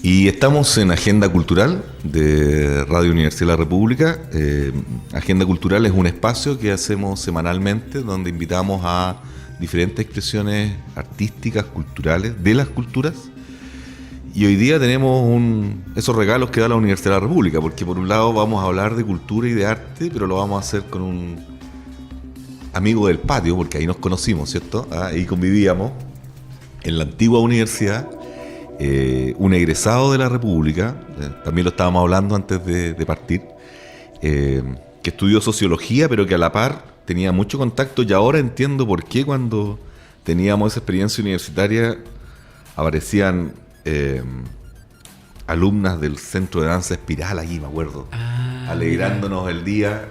Y estamos en Agenda Cultural de Radio Universidad de la República. Agenda Cultural es un espacio que hacemos semanalmente donde invitamos a diferentes expresiones artísticas, culturales, de las culturas. Y hoy día tenemos esos regalos que da la Universidad de la República, porque por un lado vamos a hablar de cultura y de arte, pero lo vamos a hacer con un amigo del patio, porque ahí nos conocimos, ¿cierto? Ahí convivíamos en la antigua universidad. Un egresado de la República, también lo estábamos hablando antes de partir, que estudió sociología, pero que a la par tenía mucho contacto, y ahora entiendo por qué cuando teníamos esa experiencia universitaria aparecían alumnas del Centro de Danza Espiral aquí, me acuerdo, alegrándonos el día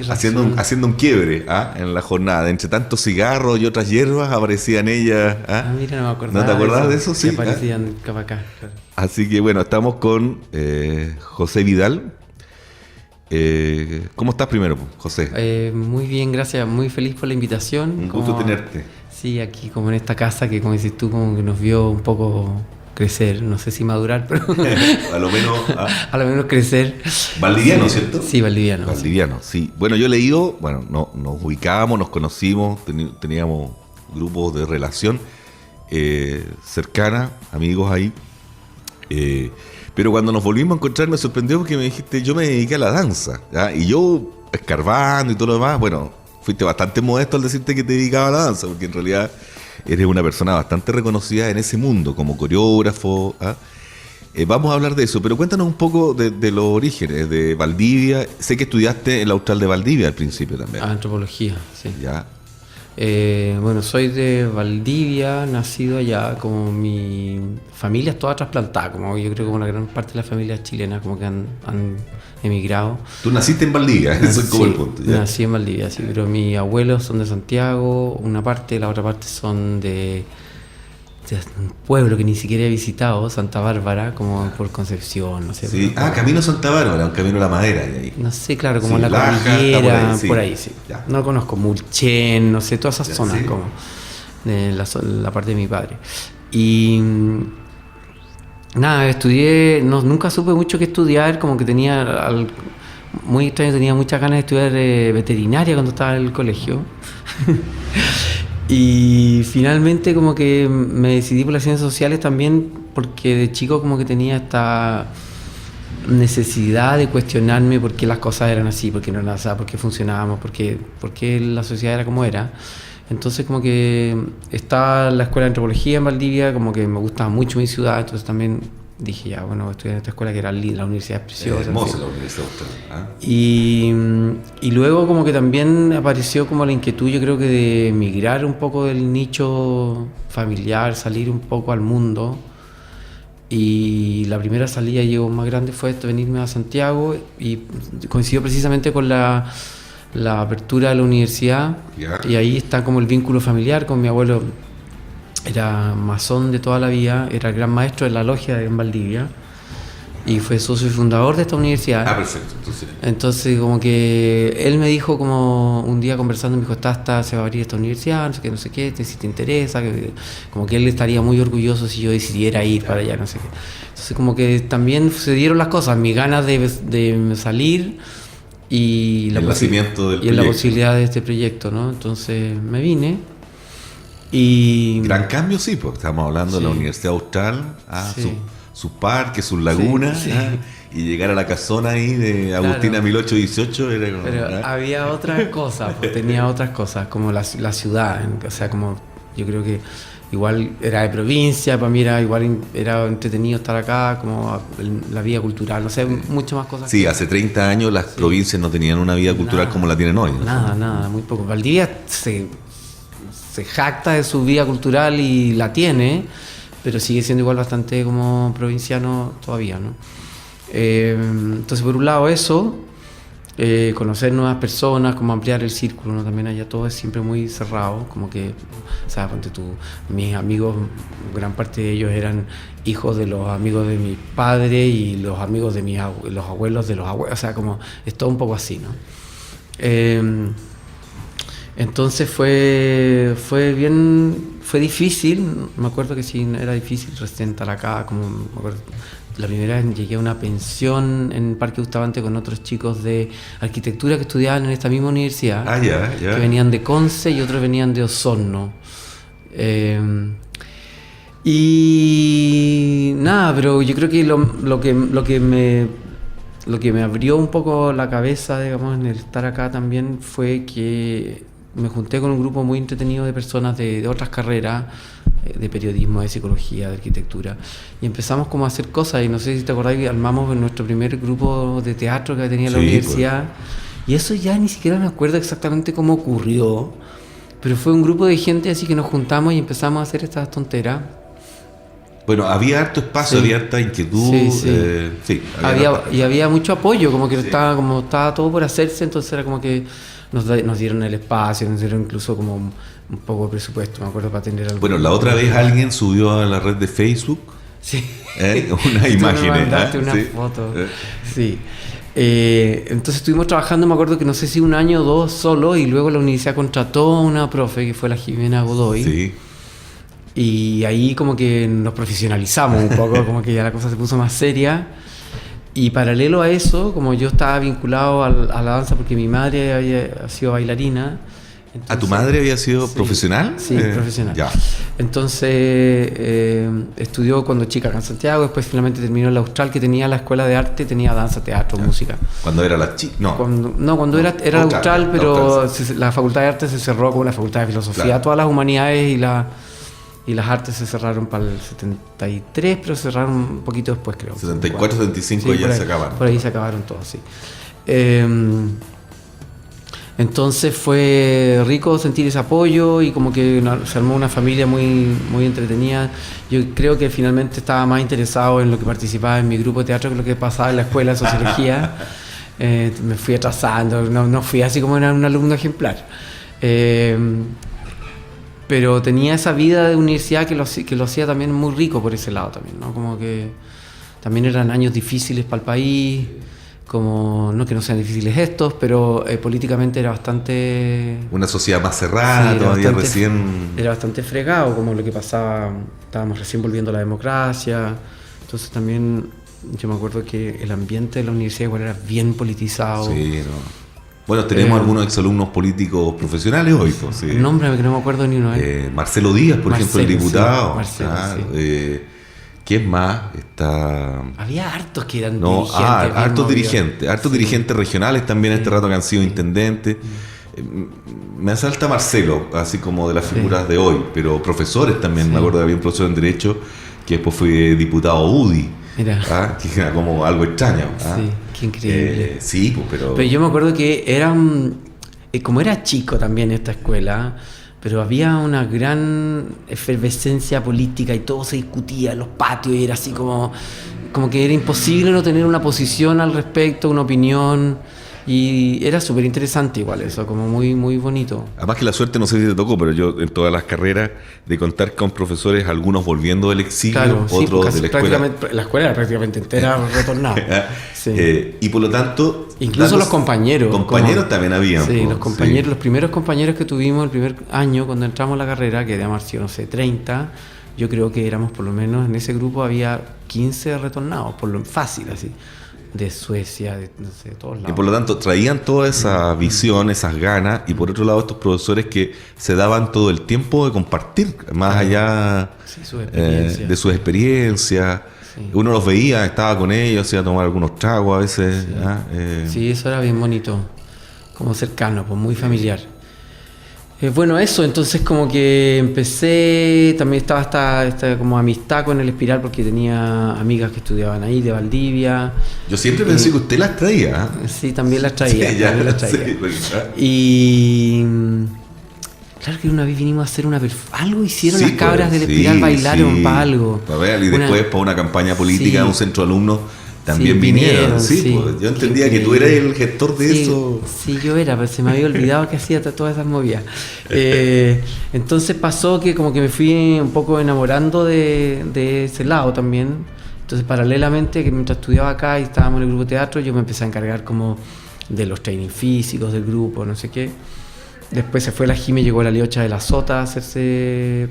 haciendo un quiebre en la jornada. Entre tantos cigarros y otras hierbas aparecían ellas. Mira, no me acordaba. ¿No te acordás de eso? Sí, Sí. aparecían acá. Claro. Así que bueno, estamos con José Vidal. ¿Cómo estás primero, José? Muy bien, gracias. Muy feliz por la invitación. Un gusto tenerte. Sí, aquí como en esta casa que, como dices tú, como que nos vio un poco crecer, no sé si madurar, pero A lo menos. a lo menos crecer. Valdiviano, ¿cierto? Sí, Valdiviano. Valdiviano, sí. Bueno, yo he leído, nos ubicábamos, nos conocimos, teníamos grupos de relación cercana, amigos ahí. Pero cuando nos volvimos a encontrar me sorprendió porque me dijiste, yo me dediqué a la danza, ¿ya? Y yo escarbando y todo lo demás, bueno, fuiste bastante modesto al decirte que te dedicaba a la danza, porque en realidad eres una persona bastante reconocida en ese mundo como coreógrafo. Vamos a hablar de eso, pero cuéntanos un poco de los orígenes de Valdivia. Sé que estudiaste en la Austral de Valdivia al principio también. Antropología, sí. Ya. Bueno, soy de Valdivia, nacido allá, como mi familia es toda trasplantada, como yo creo que como la gran parte de la familia chilena, como que han emigrado. Tú naciste en Valdivia, eso es como Sí, el punto. ¿Ya? nací en Valdivia, sí, pero mis abuelos son de Santiago, una parte, la otra parte son de un pueblo que ni siquiera he visitado, Santa Bárbara, como por Concepción, no sé. Sí. Camino Santa Bárbara, un camino a la madera. Ahí. No sé, claro, como Sí, la Laja, cordillera, está por ahí, sí. Ya. No conozco Mulchen, no sé, todas esas Ya, zonas, sí. como de la parte de mi padre. Y nada, estudié, nunca supe mucho qué estudiar, como que muy extraño, tenía muchas ganas de estudiar veterinaria cuando estaba en el colegio. Y finalmente como que me decidí por las ciencias sociales también porque de chico como que tenía esta necesidad de cuestionarme por qué las cosas eran así, por qué no eran así, por qué funcionábamos, por qué la sociedad era como era. Entonces como que estaba la escuela de antropología en Valdivia, como que me gustaba mucho mi ciudad, entonces también dije ya, bueno, voy a estudiar en esta escuela que era la universidad es preciosa. Hermosa la Universidad Austral. Y luego como que también apareció como la inquietud, yo creo que de migrar un poco del nicho familiar, salir un poco al mundo. Y la primera salida yo más grande fue venirme a Santiago y coincidió precisamente con la apertura de la universidad. Ya. Y ahí está como el vínculo familiar con mi abuelo. Era masón de toda la vida, era el gran maestro de la logia en Valdivia y fue socio y fundador de esta universidad. Perfecto. Entonces como que él me dijo como un día conversando, me dijo, se va a abrir esta universidad, no sé qué, si te interesa, como que él estaría muy orgulloso si yo decidiera ir para allá, no sé qué. Entonces como que también se dieron las cosas, mis ganas de salir y el nacimiento del y la proyecto. posibilidad de este proyecto, ¿no? Entonces me vine. Y Gran cambio, sí, porque estamos hablando de la Universidad Austral, Sí. sus parques, sus lagunas, Sí. y llegar a la casona ahí de Agustina 1818 era como, Pero había otras cosas, pues, tenía otras cosas, como la ciudad, o sea, como yo creo que igual era de provincia, para mí era entretenido estar acá, como la vida cultural, no sé, muchas más cosas. Sí, hace 30 años las provincias no tenían una vida cultural Nada. como la tienen hoy, ¿no? Nada, muy poco. Valdivia se jacta de su vida cultural y la tiene, pero sigue siendo igual bastante como provinciano todavía, ¿no? Entonces, por un lado eso, conocer nuevas personas, como ampliar el círculo, ¿no? También allá todo es siempre muy cerrado, como que, o sea, ponte tú, mis amigos, gran parte de ellos eran hijos de los amigos de mi padre y los amigos de los abuelos de los abuelos, o sea, como es todo un poco así, ¿no? Entonces fue bien fue difícil, me acuerdo que sí, era difícil recién estar acá, como me acuerdo, la primera vez llegué a una pensión en Parque Bustamante con otros chicos de arquitectura que estudiaban en esta misma universidad, que venían de Conce y otros venían de Osorno. Y nada, pero yo creo que lo que me abrió un poco la cabeza, digamos, en el estar acá también fue que me junté con un grupo muy entretenido de personas de otras carreras, de periodismo, de psicología, de arquitectura, y empezamos como a hacer cosas, y no sé si te acordás que armamos nuestro primer grupo de teatro que tenía la universidad, y eso ya ni siquiera me acuerdo exactamente cómo ocurrió, pero fue un grupo de gente así que nos juntamos y empezamos a hacer estas tonteras. Bueno, había harto espacio, había harta inquietud. Había mucho apoyo, como que estaba todo por hacerse, entonces era como que nos dieron el espacio, nos dieron incluso como un poco de presupuesto, me acuerdo, para tener algo. Bueno, la otra vez alguien subió a la red de Facebook unas imágenes. Me mandaste una foto. Sí. Entonces estuvimos trabajando, me acuerdo que no sé si 1 año o 2 solo, y luego la universidad contrató a una profe que fue la Jimena Godoy. Sí. Y ahí como que nos profesionalizamos un poco, como que ya la cosa se puso más seria. Y paralelo a eso, como yo estaba vinculado a la danza porque mi madre había sido bailarina. Entonces, ¿A tu madre había sido profesional? Sí, profesional. Ya. Entonces estudió cuando chica acá en Santiago, después finalmente terminó en la Austral, que tenía la escuela de arte, tenía danza, teatro, música. ¿Cuando era la chica? No. Cuando era la Austral, pero la facultad de arte se cerró como la facultad de filosofía. Claro. Todas las humanidades y las artes se cerraron para el 73, pero cerraron un poquito después, creo. 74, 75 ya se acabaron. Por ahí se acabaron todos, sí. Entonces fue rico sentir ese apoyo y como que se armó una familia muy, muy entretenida. Yo creo que finalmente estaba más interesado en lo que participaba en mi grupo de teatro que lo que pasaba en la escuela de sociología. Me fui atrasando, no fui así como era un alumno ejemplar. Pero tenía esa vida de universidad que lo hacía también muy rico por ese lado también, ¿no? Como que también eran años difíciles para el país, como no que no sean difíciles estos, pero políticamente era bastante... Una sociedad más cerrada, todavía recién... Era bastante fregado, como lo que pasaba, estábamos recién volviendo a la democracia, entonces también yo me acuerdo que el ambiente de la universidad igual era bien politizado. Sí, no. Bueno, tenemos algunos exalumnos políticos profesionales hoy. Pues, sí. Nombre que no me acuerdo ni uno. Marcelo Díaz, por ejemplo, el diputado. Sí, Marcelo, sí. ¿Quién más? Había hartos que eran dirigentes. Hartos dirigentes regionales también este rato que han sido intendentes. Me asalta Marcelo, así como de las figuras de hoy, pero profesores también. Me acuerdo que había un profesor en Derecho que después fue diputado UDI. Mira. Que era como algo extraño. Sí, qué increíble. Sí, pero yo me acuerdo que como era chico también esta escuela, pero había una gran efervescencia política y todo se discutía en los patios y era así como que era imposible no tener una posición al respecto, una opinión. Y era súper interesante igual eso, como muy, muy bonito. Además que la suerte, no sé si te tocó, pero yo en todas las carreras, de contar con profesores, algunos volviendo del exilio, claro, otros de la escuela. La escuela era prácticamente entera retornada. Sí. Y por lo tanto... Incluso los compañeros. Compañeros también habían. Sí, los compañeros, los primeros compañeros que tuvimos el primer año, cuando entramos a la carrera, que debíamos haber sido, no sé, 30, yo creo que éramos por lo menos, en ese grupo había 15 retornados, por lo fácil así. De Suecia, de todos lados. Y por lo tanto traían toda esa visión, esas ganas, y por otro lado estos profesores que se daban todo el tiempo de compartir, más allá de sus experiencias. Sí. Uno los veía, estaba con ellos, iba a tomar algunos tragos a veces. Sí, sí, eso era bien bonito, como cercano, pues muy familiar. Bueno, eso, entonces como que empecé, también estaba esta como amistad con el Espiral porque tenía amigas que estudiaban ahí, de Valdivia. Yo siempre pensé que usted las traía. Sí, también las traía. Sí, y claro que una vez vinimos a hacer algo hicieron las cabras del Espiral, bailaron para algo. Para ver, y después para una campaña política de un centro de alumnos. También vinieron. Pues, yo entendía que tú eras el gestor de eso. Sí, yo era, pero se me había olvidado que hacía todas esas movidas. Entonces pasó que como que me fui un poco enamorando de ese lado también. Entonces paralelamente, que mientras estudiaba acá y estábamos en el grupo de teatro, yo me empecé a encargar como de los training físicos del grupo, no sé qué. Después se fue la Jime, llegó la Liocha de la Sota a hacerse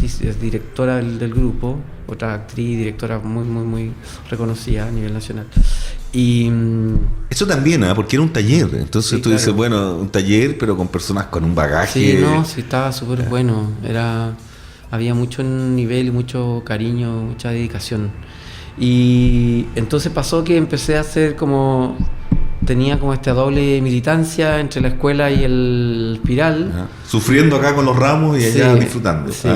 es directora del grupo, otra actriz y directora muy, muy, muy reconocida a nivel nacional. Y eso también, porque era un taller. Entonces sí, tú dices, bueno, un taller, pero con personas con un bagaje. Sí, no, sí, estaba súper bueno. Había mucho nivel y mucho cariño, mucha dedicación. Y entonces pasó que empecé a hacer tenía como esta doble militancia entre la escuela y el Espiral. Ajá. Sufriendo acá con los ramos y allá disfrutando. Sí.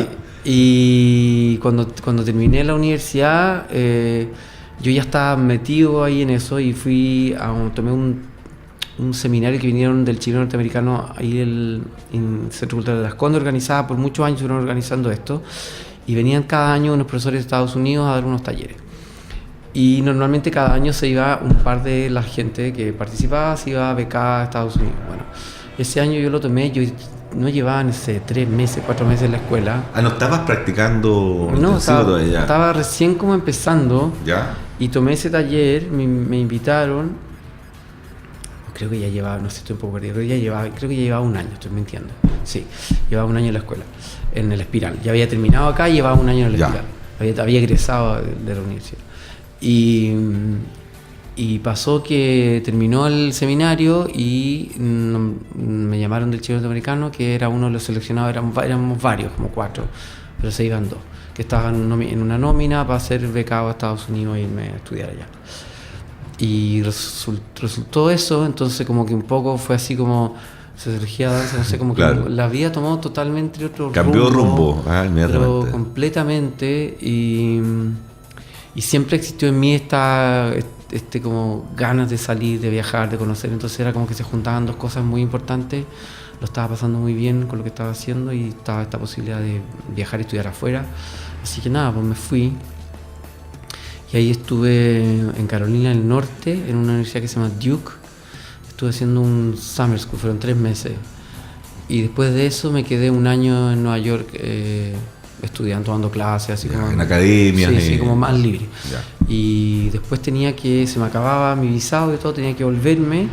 Y cuando terminé la universidad, yo ya estaba metido ahí en eso y tomé un seminario que vinieron del chileno norteamericano ahí en Centro Cultural de Las Condes, organizada por muchos años, estuvieron organizando esto, y venían cada año unos profesores de Estados Unidos a dar unos talleres. Y normalmente cada año se iba un par de la gente que participaba, se iba becada a Estados Unidos. Bueno, ese año yo lo tomé, yo no llevaba, no sé, 3 meses, 4 meses en la escuela. ¿No estabas practicando no, todavía? Estaba recién como empezando. ¿Ya? Y tomé ese taller, me invitaron. Creo que ya llevaba, no sé, estoy un poco perdido, creo que ya llevaba un año, estoy mintiendo. Sí, llevaba un año en la escuela, en el Espiral. Ya había terminado acá y llevaba un año en el Espiral. Había egresado de la universidad. Y pasó que terminó el seminario y me llamaron del chileno norteamericano, que era uno de los seleccionados, éramos varios, como 4, pero se iban 2, que estaban en una nómina para ser becado a Estados Unidos e irme a estudiar allá. Y resultó eso, entonces como que un poco fue así como sociología, danza, no sé, como que la vida tomó totalmente otro rumbo. Cambió rumbo, pero completamente, y siempre existió en mí como ganas de salir, de viajar, de conocer. Entonces era como que se juntaban dos cosas muy importantes. Lo estaba pasando muy bien con lo que estaba haciendo y estaba esta posibilidad de viajar y estudiar afuera. Así que nada, pues me fui. Y ahí estuve en Carolina del Norte, en una universidad que se llama Duke. Estuve haciendo un summer school, fueron 3 meses. Y después de eso me quedé un año en Nueva York estudiando, dando clases, así como en academias. Sí, como más libre. Y después se me acababa mi visado y todo, tenía que volverme.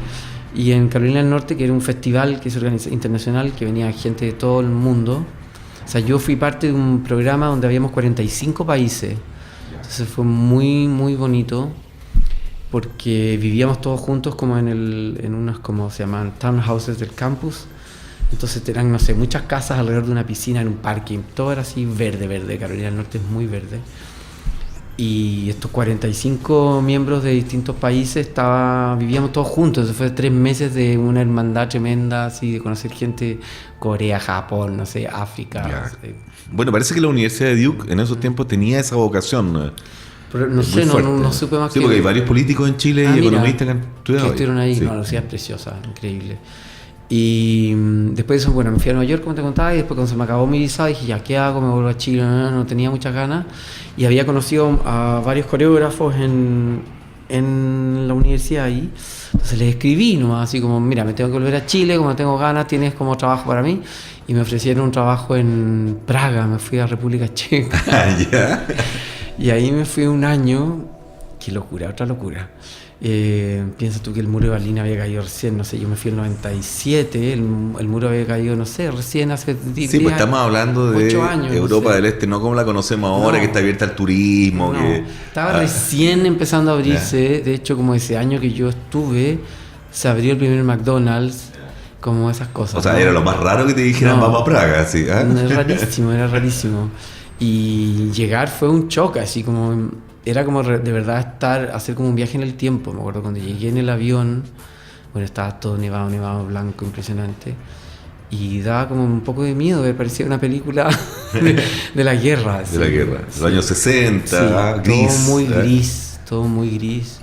Y en Carolina del Norte, que era un festival que se organiza internacional, que venía gente de todo el mundo. O sea, yo fui parte de un programa donde habíamos 45 países. Entonces fue muy, muy bonito, porque vivíamos todos juntos como en unas, como se llaman, townhouses del campus. Entonces eran, no sé, muchas casas alrededor de una piscina en un parque. Todo era así verde. Carolina del Norte es muy verde. Y estos 45 miembros de distintos países vivíamos todos juntos. Entonces fue 3 meses de una hermandad tremenda, así, de conocer gente, Corea, Japón, no sé, África. No sé. Bueno, parece que la Universidad de Duke en esos tiempos tenía esa vocación. Pero no sé, no supe más. Sí, porque hay varios políticos en Chile y economistas que han estudiado. Que estuvieron ahí. Sí. No, la universidad es preciosa, increíble. Y después de eso, bueno, me fui a Nueva York, como te contaba, y después cuando se me acabó mi visado dije, ya, ¿qué hago? Me vuelvo a Chile. No tenía muchas ganas. Y había conocido a varios coreógrafos en la universidad ahí. Entonces les escribí nomás, así como, mira, me tengo que volver a Chile, como tengo ganas, ¿tienes como trabajo para mí? Y me ofrecieron un trabajo en Praga, me fui a República Checa. ¿Ya? Y ahí me fui un año. Qué locura, otra locura. Piensa tú que el muro de Berlín había caído recién, no sé, yo me fui en el 97, el muro había caído, no sé, recién hace 10 Sí, pues estamos hablando de 8 años, Europa no sé. del Este, no como la conocemos ahora, No. que está abierta al turismo. Estaba recién empezando a abrirse, de hecho como ese año que yo estuve, se abrió el primer McDonald's, como esas cosas. O sea, ¿no? era lo más raro que te dijeran, vamos a Praga, ¿sí? Era rarísimo. Y llegar fue un shock, así como... Era como de verdad hacer como un viaje en el tiempo. Me acuerdo cuando llegué en el avión, bueno, estaba todo nevado, blanco, impresionante. Y daba como un poco de miedo, me parecía una película de la guerra. De la guerra, los años 60, sí, gris. Todo muy gris.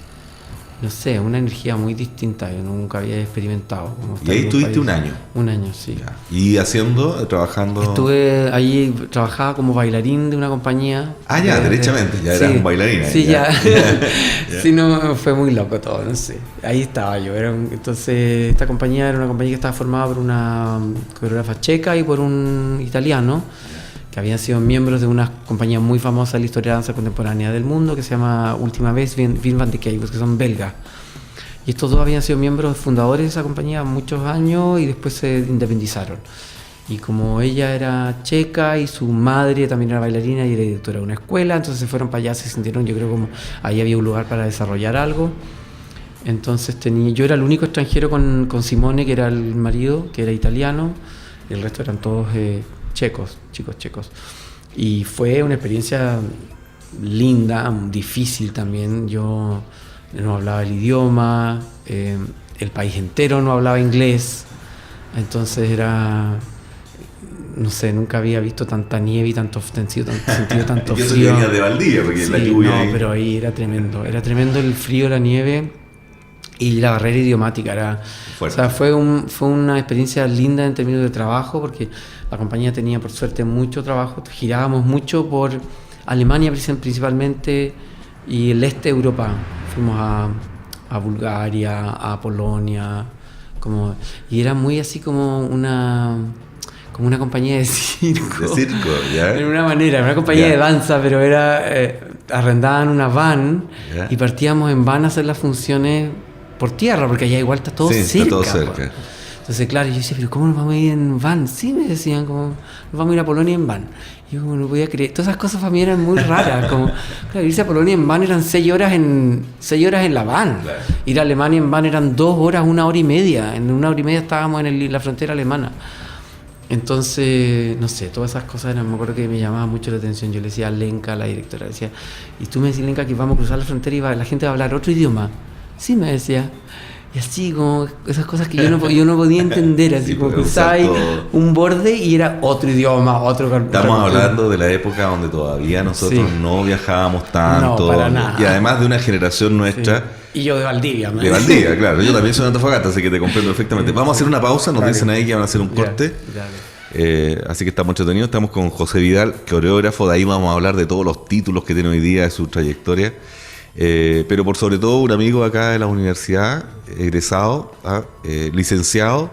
No sé, una energía muy distinta, yo nunca había experimentado. Y ahí estuviste un año. Un año, sí. Ya. ¿Y trabajando? Estuve ahí, trabajaba como bailarín de una compañía. Derechamente, ya eras un bailarín. Sí, ya. Sí, no, fue muy loco todo, no sé. Ahí estaba yo. Entonces, esta compañía era una compañía que estaba formada por una coreógrafa checa y por un italiano, que habían sido miembros de una compañía muy famosa de la historia de danza contemporánea del mundo, que se llama Última Vez, Wim van de Keijs, que son belgas. Y estos dos habían sido miembros fundadores de esa compañía muchos años y después se independizaron. Y como ella era checa y su madre también era bailarina y era directora de una escuela, entonces se fueron para allá, se sintieron, yo creo, como ahí había un lugar para desarrollar algo. Entonces yo era el único extranjero con Simone, que era el marido, que era italiano, y el resto eran todos chicos checos. Y fue una experiencia linda, difícil también. Yo no hablaba el idioma, el país entero no hablaba inglés, entonces era... No sé, nunca había visto tanta nieve y tanto sentido tanto y eso frío. que venía de Valdivia, porque Sí, la lluvia no, ahí... pero ahí era tremendo el frío, la nieve y la barrera idiomática era fuerte. O sea, fue una experiencia linda en términos de trabajo, porque la compañía tenía por suerte mucho trabajo, girábamos mucho por Alemania principalmente y el este de Europa. Fuimos a Bulgaria, a Polonia, y era muy así como una compañía de circo. De circo, ¿ya? De una manera, una compañía de danza, pero era arrendaban una van y partíamos en van a hacer las funciones por tierra, porque allá igual está todo cerca. Está todo cerca. Entonces, claro, yo decía, pero ¿cómo nos vamos a ir en van? Sí, me decían, como, nos vamos a ir a Polonia en van. Y yo como no podía creer. Todas esas cosas para mí eran muy raras. Como, claro, irse a Polonia en van eran 6 horas en la van. Claro. Ir a Alemania en van eran 2 horas, 1 hora y media. En 1 hora y media estábamos en la frontera alemana. Entonces, no sé, todas esas cosas me acuerdo que me llamaban mucho la atención. Yo le decía a Lenka, la directora, decía, y tú me decís, Lenka, que vamos a cruzar la frontera y la gente va a hablar otro idioma. Sí, me decía. Y así, como esas cosas que yo no podía entender, así como cruzaba un borde y era otro idioma, Estamos hablando de la época donde todavía nosotros no viajábamos tanto. No, para nada. Y además de una generación nuestra... Sí. Y yo de Valdivia. De Valdivia, claro. Yo también soy de Antofagasta, así que te comprendo perfectamente. Vamos a hacer una pausa, nos dicen ahí que van a hacer un corte. Así que estamos entretenidos. Estamos con José Vidal, coreógrafo. De ahí vamos a hablar de todos los títulos que tiene hoy día, de su trayectoria. Pero por sobre todo un amigo acá de la universidad, egresado, licenciado,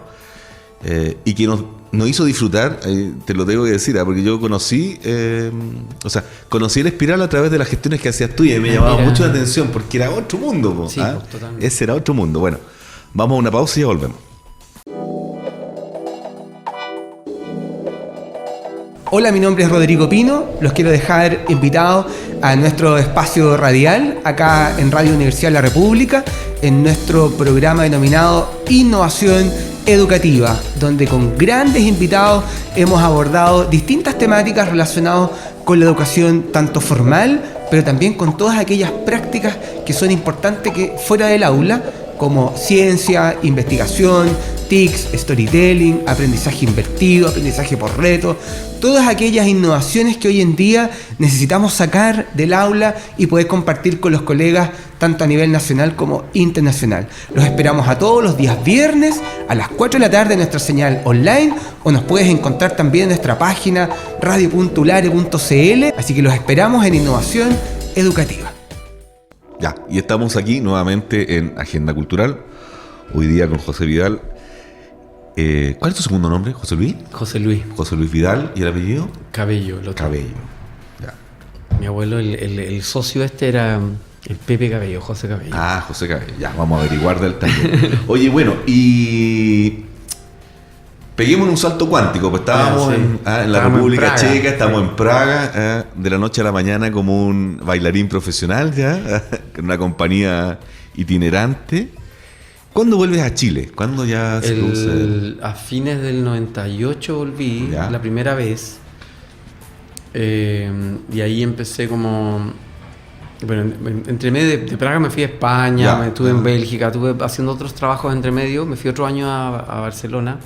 y que nos hizo disfrutar, te lo tengo que decir, porque yo conocí el Espiral a través de las gestiones que hacías tú y me llamaba mucho la atención porque era otro mundo. Sí, totalmente. Ese era otro mundo. Bueno, vamos a una pausa y ya volvemos. Hola, mi nombre es Rodrigo Pino. Los quiero dejar invitados a nuestro espacio radial acá en Radio Universidad de la República, en nuestro programa denominado Innovación Educativa, donde con grandes invitados hemos abordado distintas temáticas relacionadas con la educación tanto formal, pero también con todas aquellas prácticas que son importantes que fuera del aula, como ciencia, investigación, TICs, storytelling, aprendizaje invertido, aprendizaje por reto, todas aquellas innovaciones que hoy en día necesitamos sacar del aula y poder compartir con los colegas tanto a nivel nacional como internacional. Los esperamos a todos los días viernes a las 4 de la tarde en nuestra señal online, o nos puedes encontrar también en nuestra página radio.ulare.cl, así que los esperamos en Innovación Educativa. Ya, y estamos aquí nuevamente en Agenda Cultural, hoy día con José Vidal. ¿Cuál es tu segundo nombre? ¿José Luis? José Luis. José Luis Vidal. ¿Y el apellido? Cabello. Cabello. Ya. Mi abuelo, el socio era el Pepe Cabello, José Cabello. Ah, José Cabello. Ya, vamos a averiguar del taller. Oye, bueno, y... peguemos un salto cuántico, pues estábamos en la República Checa, estamos en Praga, de la noche a la mañana como un bailarín profesional ya, en una compañía itinerante. ¿Cuándo vuelves a Chile? ¿Cuándo ya se produce? A fines del 98 volví, la primera vez, y ahí empecé como... Bueno, entre medio de Praga me fui a España, estuve en Bélgica, estuve haciendo otros trabajos entre medio, me fui otro año a Barcelona.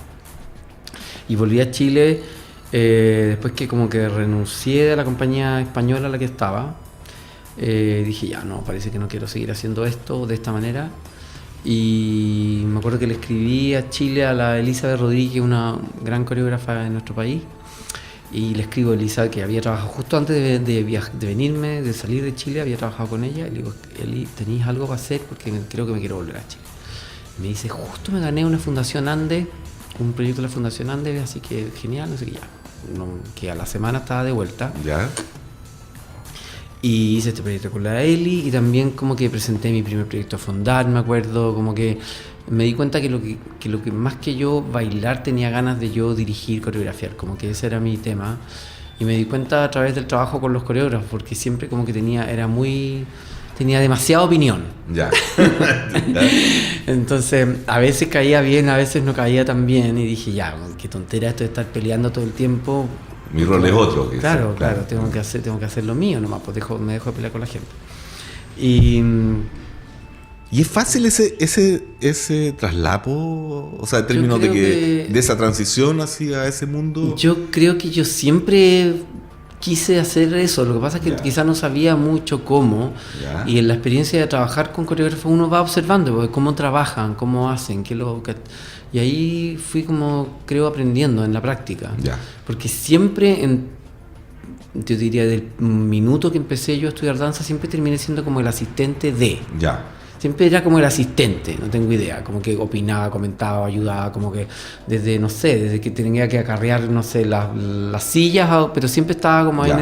Y volví a Chile después que como que renuncié a la compañía española a la que estaba. Dije, ya no, parece que no quiero seguir haciendo esto de esta manera. Y me acuerdo que le escribí a Chile a la Elizabeth Rodríguez, una gran coreógrafa en nuestro país. Y le escribo a Elizabeth, que había trabajado justo antes de venirme, de salir de Chile, había trabajado con ella. Y le digo, Eli, ¿tenéis algo para hacer? Porque creo que me quiero volver a Chile. Y me dice, justo me gané una fundación Andes, un proyecto de la Fundación Andes, así que genial, no sé qué, ya. Que a la semana estaba de vuelta. Ya. Y hice este proyecto con la Eli y también como que presenté mi primer proyecto a Fondar, me acuerdo, como que me di cuenta que lo que más que yo bailar tenía ganas de yo dirigir, coreografiar, como que ese era mi tema. Y me di cuenta a través del trabajo con los coreógrafos, porque siempre como que tenía demasiada opinión. Ya. Entonces, a veces caía bien, a veces no caía tan bien. Y dije, ya, qué tontera esto de estar peleando todo el tiempo. Mi rol es otro. Claro, tengo que hacer lo mío nomás, pues me dejo de pelear con la gente. Y es fácil ese traslapo, o sea, en términos de esa transición hacia ese mundo. Yo creo que yo siempre quise hacer eso, lo que pasa es que quizás no sabía mucho cómo, y en la experiencia de trabajar con coreógrafos uno va observando pues, cómo trabajan, cómo hacen, y ahí fui como, creo, aprendiendo en la práctica, porque siempre, yo diría, del minuto que empecé yo a estudiar danza, siempre terminé siendo como el asistente de. Siempre era como el asistente, no tengo idea, como que opinaba, comentaba, ayudaba, como que desde que tenía que acarrear, no sé, las sillas, pero siempre estaba como ahí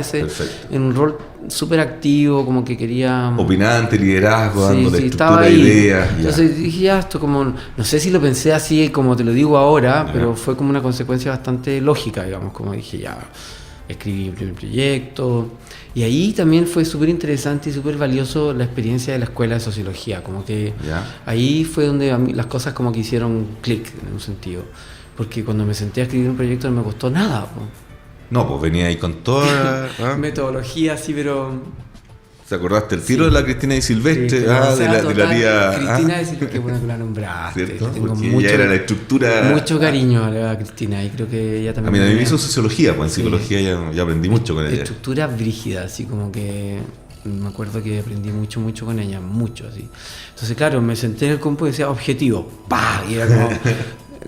en un rol súper activo, como que quería... Opinante, liderazgo, dándole estructura de ideas. Entonces dije, esto como, no sé si lo pensé así como te lo digo ahora, pero fue como una consecuencia bastante lógica, digamos, como dije, escribí el primer proyecto. Y ahí también fue súper interesante y súper valioso la experiencia de la escuela de sociología, como que ahí fue donde a mí las cosas como que hicieron clic en un sentido, porque cuando me senté a escribir un proyecto no me costó nada. No, pues venía ahí con toda metodología así, pero... ¿Te acordaste el tiro de la Cristina de Silvestre? Sí, de la tía... Cristina de Silvestre, qué bueno que la nombraste. Tengo mucho, era la estructura... Mucho cariño a Cristina y creo que ella también... A mí me hizo sociología, pues en psicología ya aprendí mucho con ella. Estructura brígida, así como que... Me acuerdo que aprendí mucho con ella, mucho así. Entonces, claro, me senté en el compu y decía, objetivo, ¡pah! Y era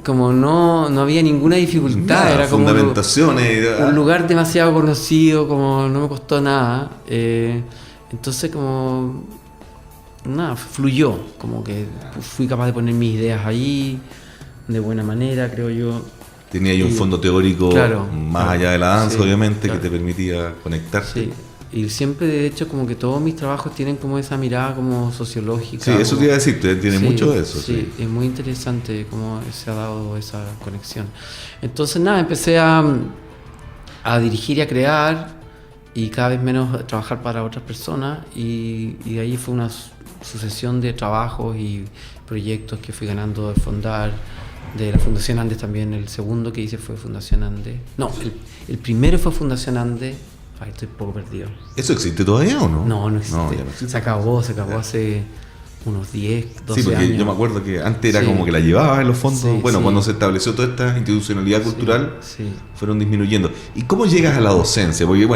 como no había ninguna dificultad, era como un lugar demasiado conocido, como no me costó nada. Entonces como fluyó, como que fui capaz de poner mis ideas ahí de buena manera, creo yo. Tenía ahí un fondo teórico más allá de la danza, obviamente, que te permitía conectarte. Sí. Y siempre, de hecho, como que todos mis trabajos tienen como esa mirada como sociológica. Sí, eso te iba a decir, tiene mucho de eso. Sí, es muy interesante cómo se ha dado esa conexión. Entonces, empecé a dirigir y a crear, y cada vez menos trabajar para otras personas, y ahí fue una sucesión de trabajos y proyectos que fui ganando de Fondar, de la Fundación Andes también. El segundo que hice fue Fundación Andes. No, el primero fue Fundación Andes. Ay, estoy poco perdido. ¿Eso existe todavía o no? No existe. No, ya no existe. Se acabó hace unos 10, 12 años. Sí, porque yo me acuerdo que antes era como que la llevaba en los fondos. Sí, cuando se estableció toda esta institucionalidad cultural, fueron disminuyendo. ¿Y cómo llegas a la docencia? Porque,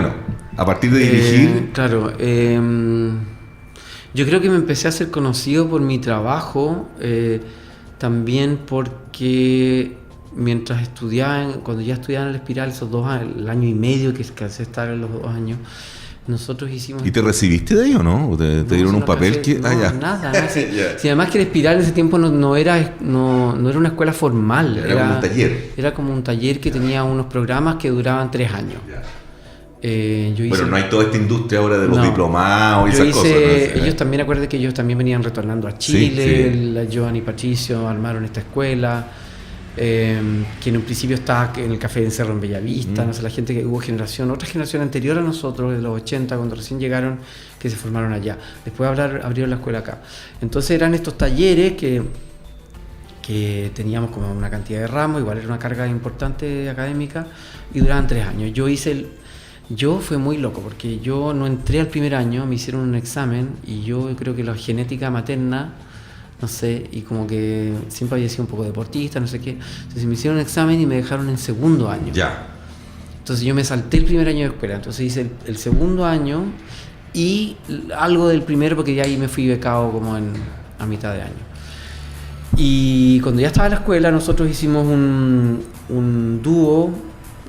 a partir de dirigir... Claro, yo creo que me empecé a hacer conocido por mi trabajo, también porque... Mientras cuando ya estudiaba en el Espiral, esos 2 años, el año y medio que alcancé a estar en los 2 años, nosotros hicimos... ¿Y te recibiste de ahí o no? ¿O te dieron un papel? Nada. Si además que el Espiral en ese tiempo no era una escuela formal. Era como un taller. Era como un taller que tenía unos programas que duraban 3 años. Pero no hay toda esta industria ahora de los diplomados y esas cosas. Ellos también, acuérdate que ellos también venían retornando a Chile, Joan y Patricio armaron esta escuela. Que en un principio estaba en el Café de Encerro en Bellavista, la gente que hubo otra generación anterior a nosotros, de los 80, cuando recién llegaron, que se formaron allá. Después abrieron la escuela acá. Entonces eran estos talleres que teníamos como una cantidad de ramos, igual era una carga importante académica, y duraban 3 años. Yo fue muy loco, porque yo no entré al primer año, me hicieron un examen, y yo creo que la genética materna, no sé, y como que siempre había sido un poco deportista, no sé qué. Entonces me hicieron un examen y me dejaron en segundo año. Entonces yo me salté el primer año de escuela, entonces hice el segundo año y algo del primero, porque ya ahí me fui becado como a mitad de año. Y cuando ya estaba en la escuela, nosotros hicimos un dúo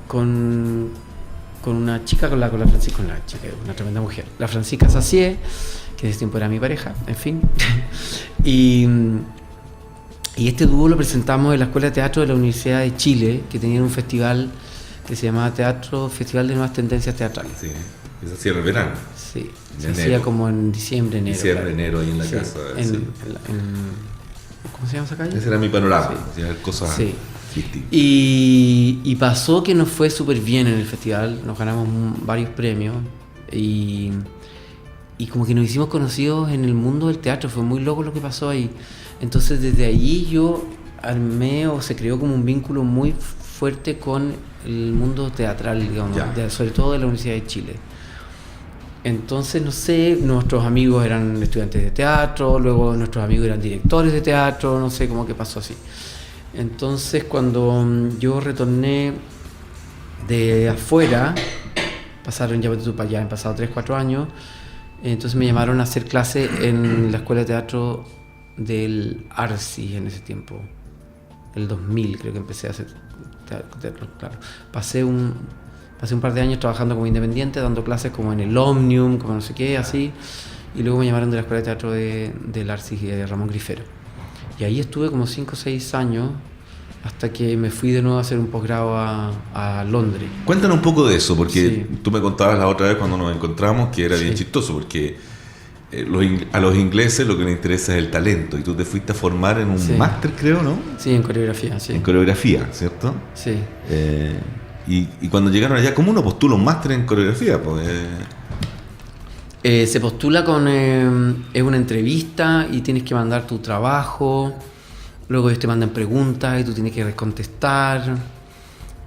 con una chica, con la Francisca, una tremenda mujer, la Francisca Sacié, que ese tiempo era mi pareja, en fin. Y este dúo lo presentamos en la Escuela de Teatro de la Universidad de Chile, que tenía un festival que se llamaba Festival de Nuevas Tendencias Teatrales. Sí, Que se hacía en el verano. Sí, En se enero. hacía como en diciembre, enero. Diciembre, claro. enero, ahí en la Sí, casa. en- sí. ¿Cómo se llama esa calle? Ese era mi panorama. Cosas Sí. distintas. Y pasó que nos fue súper bien en el festival, nos ganamos varios premios y como que nos hicimos conocidos en el mundo del teatro, fue muy loco lo que pasó ahí. Entonces desde ahí yo armé o se creó como un vínculo muy fuerte con el mundo teatral, digamos, Ya. sobre todo de la Universidad de Chile. Entonces, no sé, nuestros amigos eran estudiantes de teatro, luego nuestros amigos eran directores de teatro, no sé cómo que pasó así. Entonces, cuando yo retorné de afuera, pasaron ya para allá, han pasado 3, 4 años, entonces me llamaron a hacer clase en la escuela de teatro del ARSI en ese tiempo, el 2000 creo que empecé a hacer teatro, claro. Pasé un par de años trabajando como independiente, dando clases como en el Omnium, como no sé qué, así, y luego me llamaron de la escuela de teatro del ARSI y de Ramón Grifero. Y ahí estuve como 5 o 6 años hasta que me fui de nuevo a hacer un posgrado a Londres. Cuéntanos un poco de eso, porque Sí. tú me contabas la otra vez cuando nos encontramos que era bien Sí. chistoso, porque a los ingleses lo que les interesa es el talento, y tú te fuiste a formar en un Sí. máster, creo, ¿no? Sí, en coreografía, sí. En coreografía, ¿cierto? Sí. Y cuando llegaron allá, ¿cómo uno postula un máster en coreografía? Pues, Se postula con es una entrevista y tienes que mandar tu trabajo, luego ellos te mandan preguntas y tú tienes que contestar.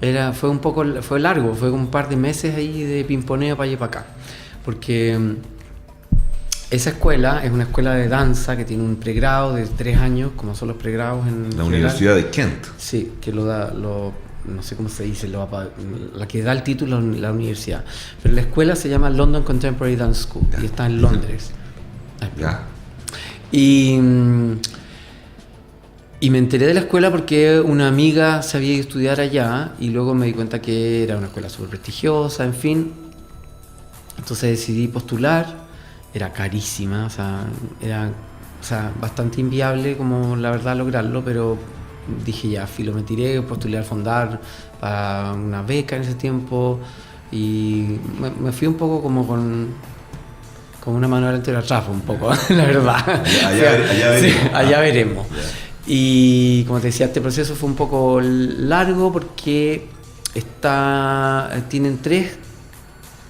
Fue largo, fue un par de meses ahí de pimponeo para allá y para acá, porque esa escuela es una escuela de danza que tiene un pregrado de 3 años, como son los pregrados en la general. Universidad de Kent. Sí, que no sé cómo se dice, la que da el título la universidad. Pero la escuela se llama London Contemporary Dance School y está en Londres. Ya. Y me enteré de la escuela porque una amiga sabía ir a estudiar allá y luego me di cuenta que era una escuela súper prestigiosa, en fin. Entonces decidí postular, era carísima, era bastante inviable como la verdad lograrlo, pero dije ya, filo, me tiré, postulé al Fondar para una beca en ese tiempo y me fui un poco como con una mano adelante y otra atrás, un poco, la verdad. Allá veremos. Sí, allá veremos. Y como te decía, este proceso fue un poco largo porque tienen 3,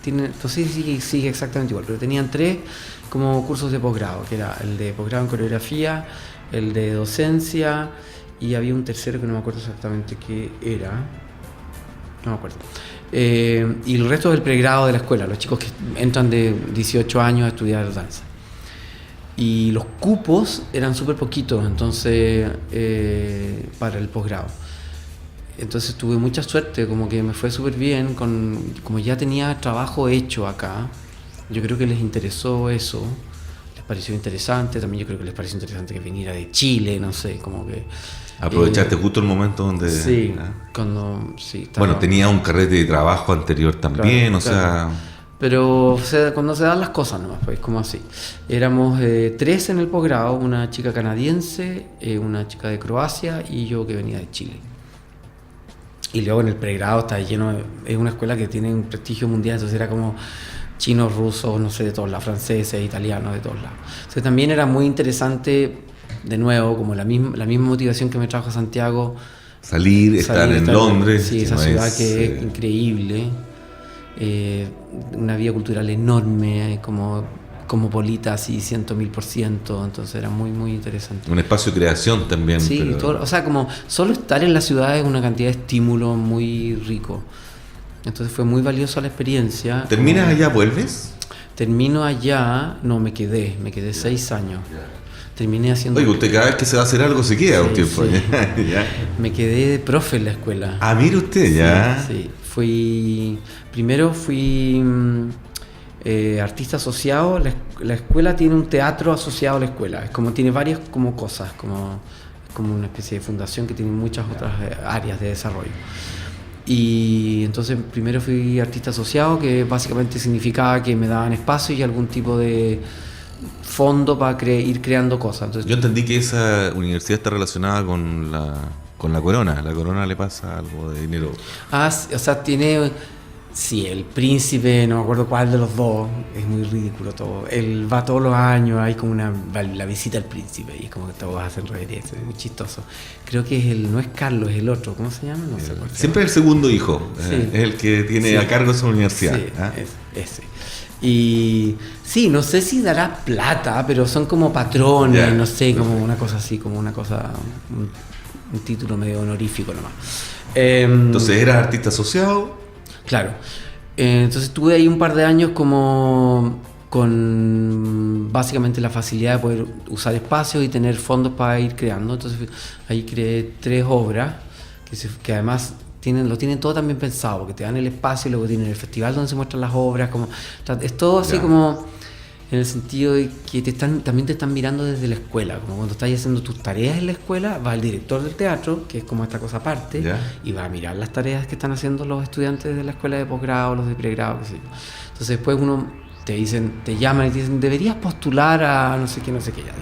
entonces sigue exactamente igual, pero tenían 3 como cursos de posgrado, que era el de posgrado en coreografía, el de docencia y había un tercero que no me acuerdo exactamente qué era, no me acuerdo. Y el resto del pregrado de la escuela, los chicos que entran de 18 años a estudiar danza. Y los cupos eran súper poquitos, entonces, para el posgrado. Entonces tuve mucha suerte, como que me fue súper bien, como ya tenía trabajo hecho acá, yo creo que les interesó eso, les pareció interesante, también yo creo que les pareció interesante que viniera de Chile, no sé, como que... Aprovechaste justo el momento donde... Sí, ¿ah? sí, estaba... Bueno, tenía un carrete de trabajo anterior también, Claro, o sea... Pero cuando se dan las cosas nomás, pues como así. Éramos 3 en el posgrado, una chica canadiense, una chica de Croacia y yo que venía de Chile. Y luego en el pregrado está lleno, es una escuela que tiene un prestigio mundial, entonces era como chinos, rusos, no sé, de todos lados, franceses, italianos, de todos lados. Entonces también era muy interesante, de nuevo, como la misma motivación que me trajo a Santiago. Estar en Londres. Sí, esa no ciudad que es increíble. Una vida cultural enorme, como cosmopolita, así 100.000%, entonces era muy, muy interesante. Un espacio de creación también. Sí, pero... o sea, como solo estar en la ciudad es una cantidad de estímulo muy rico. Entonces fue muy valiosa la experiencia. ¿Terminas allá, vuelves? Termino allá, no, me quedé 6 años. Terminé haciendo... Oye, usted cada vez que se va a hacer algo se queda un tiempo. sí. Ya. Me quedé de profe en la escuela. Ah, mire usted, ya. Sí. Primero fui artista asociado. La escuela tiene un teatro asociado a la escuela. Es como tiene varias como cosas, como una especie de fundación que tiene muchas otras áreas de desarrollo. Y entonces primero fui artista asociado, que básicamente significaba que me daban espacio y algún tipo de fondo para ir creando cosas. Entonces, Yo entendí que esa universidad está relacionada con la corona. A la corona le pasa algo de dinero. o sea, Sí, el príncipe, no me acuerdo cuál de los dos, es muy ridículo todo. Él va todos los años, hay como la visita al príncipe y es como que todos hacen reverencia, es muy chistoso. Creo que no es Carlos, es el otro, ¿cómo se llama? No sé cuál. Siempre el segundo hijo, Sí. es el que tiene Sí. a cargo esa universidad. Sí, ¿ah? ese. Y sí, no sé si dará plata, pero son como patrones, Ya, no sé, como perfecto. una cosa así, como una cosa, un título medio honorífico nomás. Entonces, ¿eras artista asociado? Claro. Entonces estuve ahí un par de años como con básicamente la facilidad de poder usar espacios y tener fondos para ir creando. Entonces ahí creé 3 obras que además lo tienen todo también pensado, porque te dan el espacio y luego tienen el festival donde se muestran las obras. Es todo así Ya. como en el sentido de que también te están mirando desde la escuela, como cuando estás haciendo tus tareas en la escuela, va el director del teatro, que es como esta cosa aparte, Ya. y va a mirar las tareas que están haciendo los estudiantes de la escuela de posgrado, los de pregrado, qué sé yo. Entonces después te llaman y te dicen, deberías postular a no sé qué,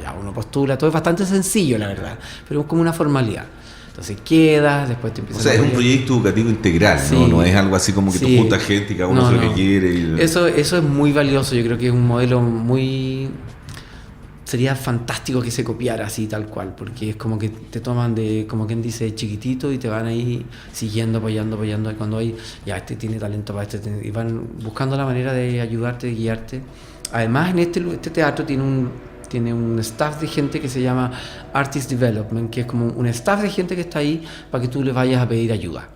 ya uno postula, todo es bastante sencillo la verdad, pero es como una formalidad. Entonces quedas, después te O empiezan sea, a es un poner- proyecto educativo integral, Sí. ¿no? No es algo así como que tú Sí. juntas gente y cada uno No, hace lo no. que quiere. Y... Eso es muy valioso, yo creo que es un modelo muy... Sería fantástico que se copiara así tal cual, porque es como que te toman como quien dice, chiquitito y te van ahí siguiendo, apoyando, y cuando hay, ya este tiene talento para y van buscando la manera de ayudarte, de guiarte. Además, en este teatro tiene un staff de gente que se llama Artist Development, que es como un staff de gente que está ahí para que tú le vayas a pedir ayuda.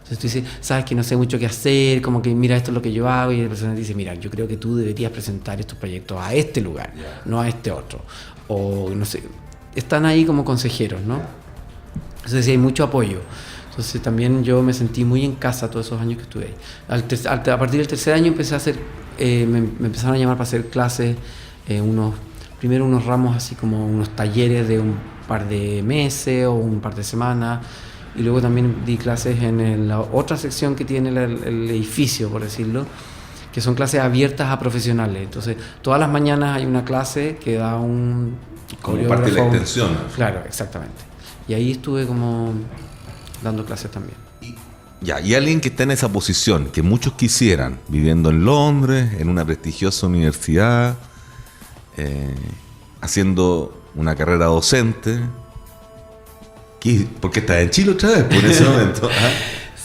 Entonces tú dices, sabes que no sé mucho qué hacer, como que mira, esto es lo que yo hago, y la persona te dice, mira, yo creo que tú deberías presentar estos proyectos a este lugar, no a este otro. O no sé, están ahí como consejeros, ¿no? Entonces sí, hay mucho apoyo. Entonces también yo me sentí muy en casa todos esos años que estuve ahí. A partir del tercer año empecé a hacer, me empezaron a llamar para hacer clases, primero unos ramos así como unos talleres de un par de meses o un par de semanas, y luego también di clases en la otra sección que tiene el edificio, por decirlo, que son clases abiertas a profesionales. Entonces todas las mañanas hay una clase que da un Como parte de la coreógrafo. extensión. Claro, exactamente. Y ahí estuve como dando clases también. Ya, y alguien que está en esa posición, que muchos quisieran, viviendo en Londres, en una prestigiosa universidad, haciendo una carrera docente. ¿Por qué estás en Chile otra vez por ese momento? ¿Ah?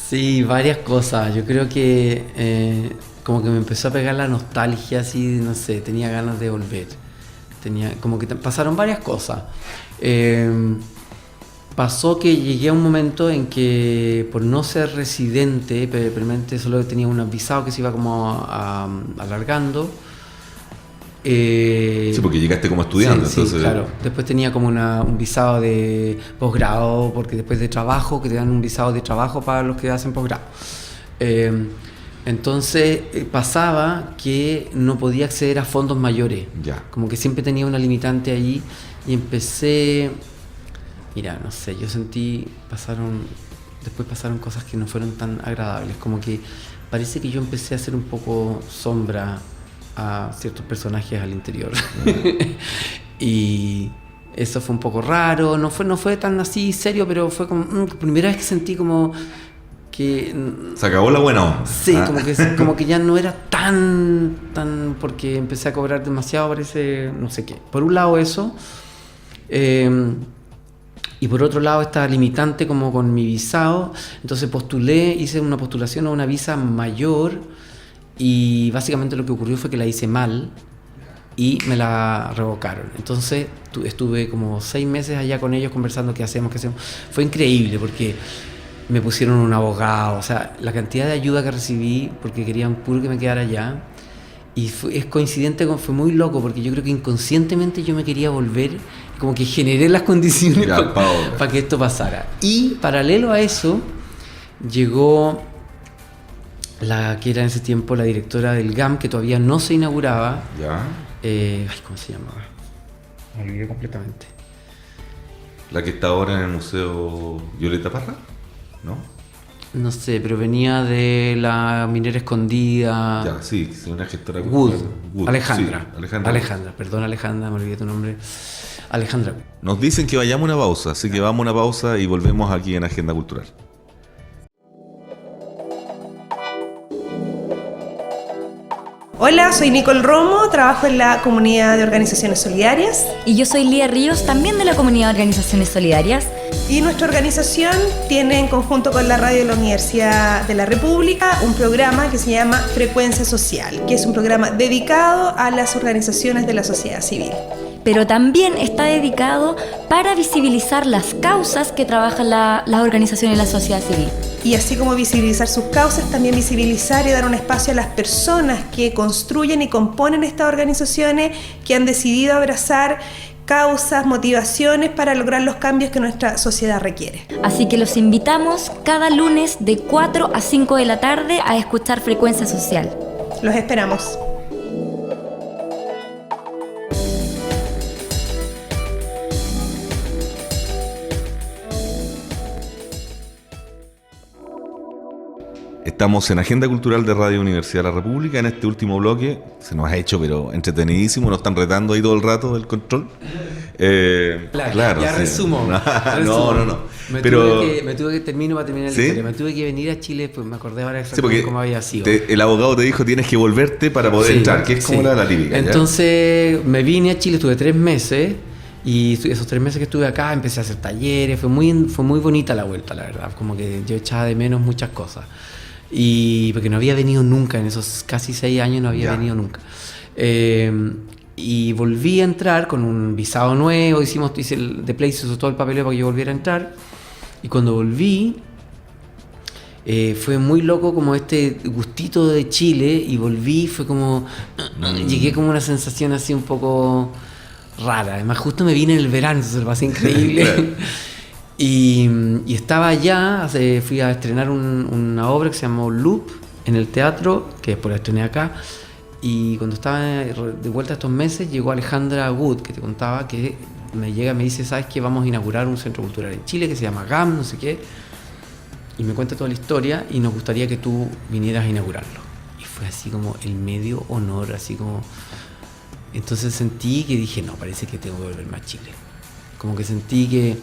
Sí, varias cosas. Yo creo que como que me empezó a pegar la nostalgia, así, no sé, tenía ganas de volver. Como que pasaron varias cosas. Pasó que llegué a un momento en que por no ser residente, permanente, solo tenía un visado que se iba como alargando. Sí, porque llegaste como estudiante, Sí, entonces... claro. Después tenía como un visado de posgrado, porque después de trabajo, que te dan un visado de trabajo para los que hacen posgrado. Entonces pasaba que no podía acceder a fondos mayores. Ya. Como que siempre tenía una limitante ahí y empecé... Mira, no sé, yo sentí... Después pasaron cosas que no fueron tan agradables. Como que parece que yo empecé a hacer un poco sombra a ciertos personajes al interior. Y eso fue un poco raro, no fue tan así serio, pero fue como primera vez que sentí como que Se acabó la buena onda. sí, ¿Ah? como que ya no era tan porque empecé a cobrar demasiado, parece, no sé qué. Por un lado eso, y por otro lado esta limitante como con mi visado. Entonces hice una postulación a una visa mayor. Y básicamente lo que ocurrió fue que la hice mal y me la revocaron. Entonces estuve como 6 meses allá con ellos conversando qué hacemos. Fue increíble porque me pusieron un abogado. O sea, la cantidad de ayuda que recibí porque querían puro que me quedara allá. Y es coincidente, fue muy loco porque yo creo que inconscientemente yo me quería volver. Como que generé las condiciones para que esto pasara. Y paralelo a eso llegó... la que era en ese tiempo la directora del GAM, que todavía no se inauguraba. Ya. ¿Cómo se llamaba? Me olvidé completamente. La que está ahora en el Museo Violeta Parra, ¿no? No sé, pero venía de la Minera Escondida. Ya, sí, una gestora. Wood. Wood. Alejandra. Sí, Alejandra. Perdón, Alejandra, me olvidé tu nombre. Alejandra. Nos dicen que vayamos a una pausa, así que vamos a una pausa y volvemos aquí en Agenda Cultural. Hola, soy Nicole Romo, trabajo en la comunidad de organizaciones solidarias. Y yo soy Lía Ríos, también de la comunidad de organizaciones solidarias. Y nuestra organización tiene, en conjunto con la radio de la Universidad de la República, un programa que se llama Frecuencia Social, que es un programa dedicado a las organizaciones de la sociedad civil. Pero también está dedicado para visibilizar las causas que trabajan las organizaciones de la sociedad civil. Y así como visibilizar sus causas, también visibilizar y dar un espacio a las personas que construyen y componen estas organizaciones, que han decidido abrazar causas, motivaciones para lograr los cambios que nuestra sociedad requiere. Así que los invitamos cada lunes de 4 a 5 de la tarde a escuchar Frecuencia Social. Los esperamos. Estamos en Agenda Cultural de Radio Universidad de la República. En este último bloque se nos ha hecho, pero entretenidísimo. Nos están retando ahí todo el rato del control. Claro, ya sí. resumo. No. Me tuve que terminar la ¿Sí? historia. Me tuve que venir a Chile, pues me acordé ahora exactamente cómo había sido. El abogado te dijo tienes que volverte para poder entrar, que es como la típica. Entonces me vine a Chile, estuve 3 meses. Y esos 3 meses que estuve acá empecé a hacer talleres. Fue muy bonita la vuelta, la verdad. Como que yo echaba de menos muchas cosas. Y porque no había venido nunca, en esos casi 6 años no había venido nunca. Y volví a entrar con un visado nuevo, hice el de Play, se usó todo el papeleo para que yo volviera a entrar. Y cuando volví, fue muy loco como este gustito de Chile, y volví, fue como, llegué como una sensación así un poco rara. Además justo me vine en el verano, se lo pasé increíble. Y estaba allá, fui a estrenar una obra que se llamó Loop en el teatro, que después la estrené acá. Y cuando estaba de vuelta estos meses, llegó Alejandra Wood, que te contaba, que me dice, ¿sabes qué? Vamos a inaugurar un centro cultural en Chile que se llama GAM, no sé qué. Y me cuenta toda la historia y nos gustaría que tú vinieras a inaugurarlo. Y fue así como el medio honor, así como... Entonces sentí que dije, no, parece que tengo que volverme a Chile. Como que sentí que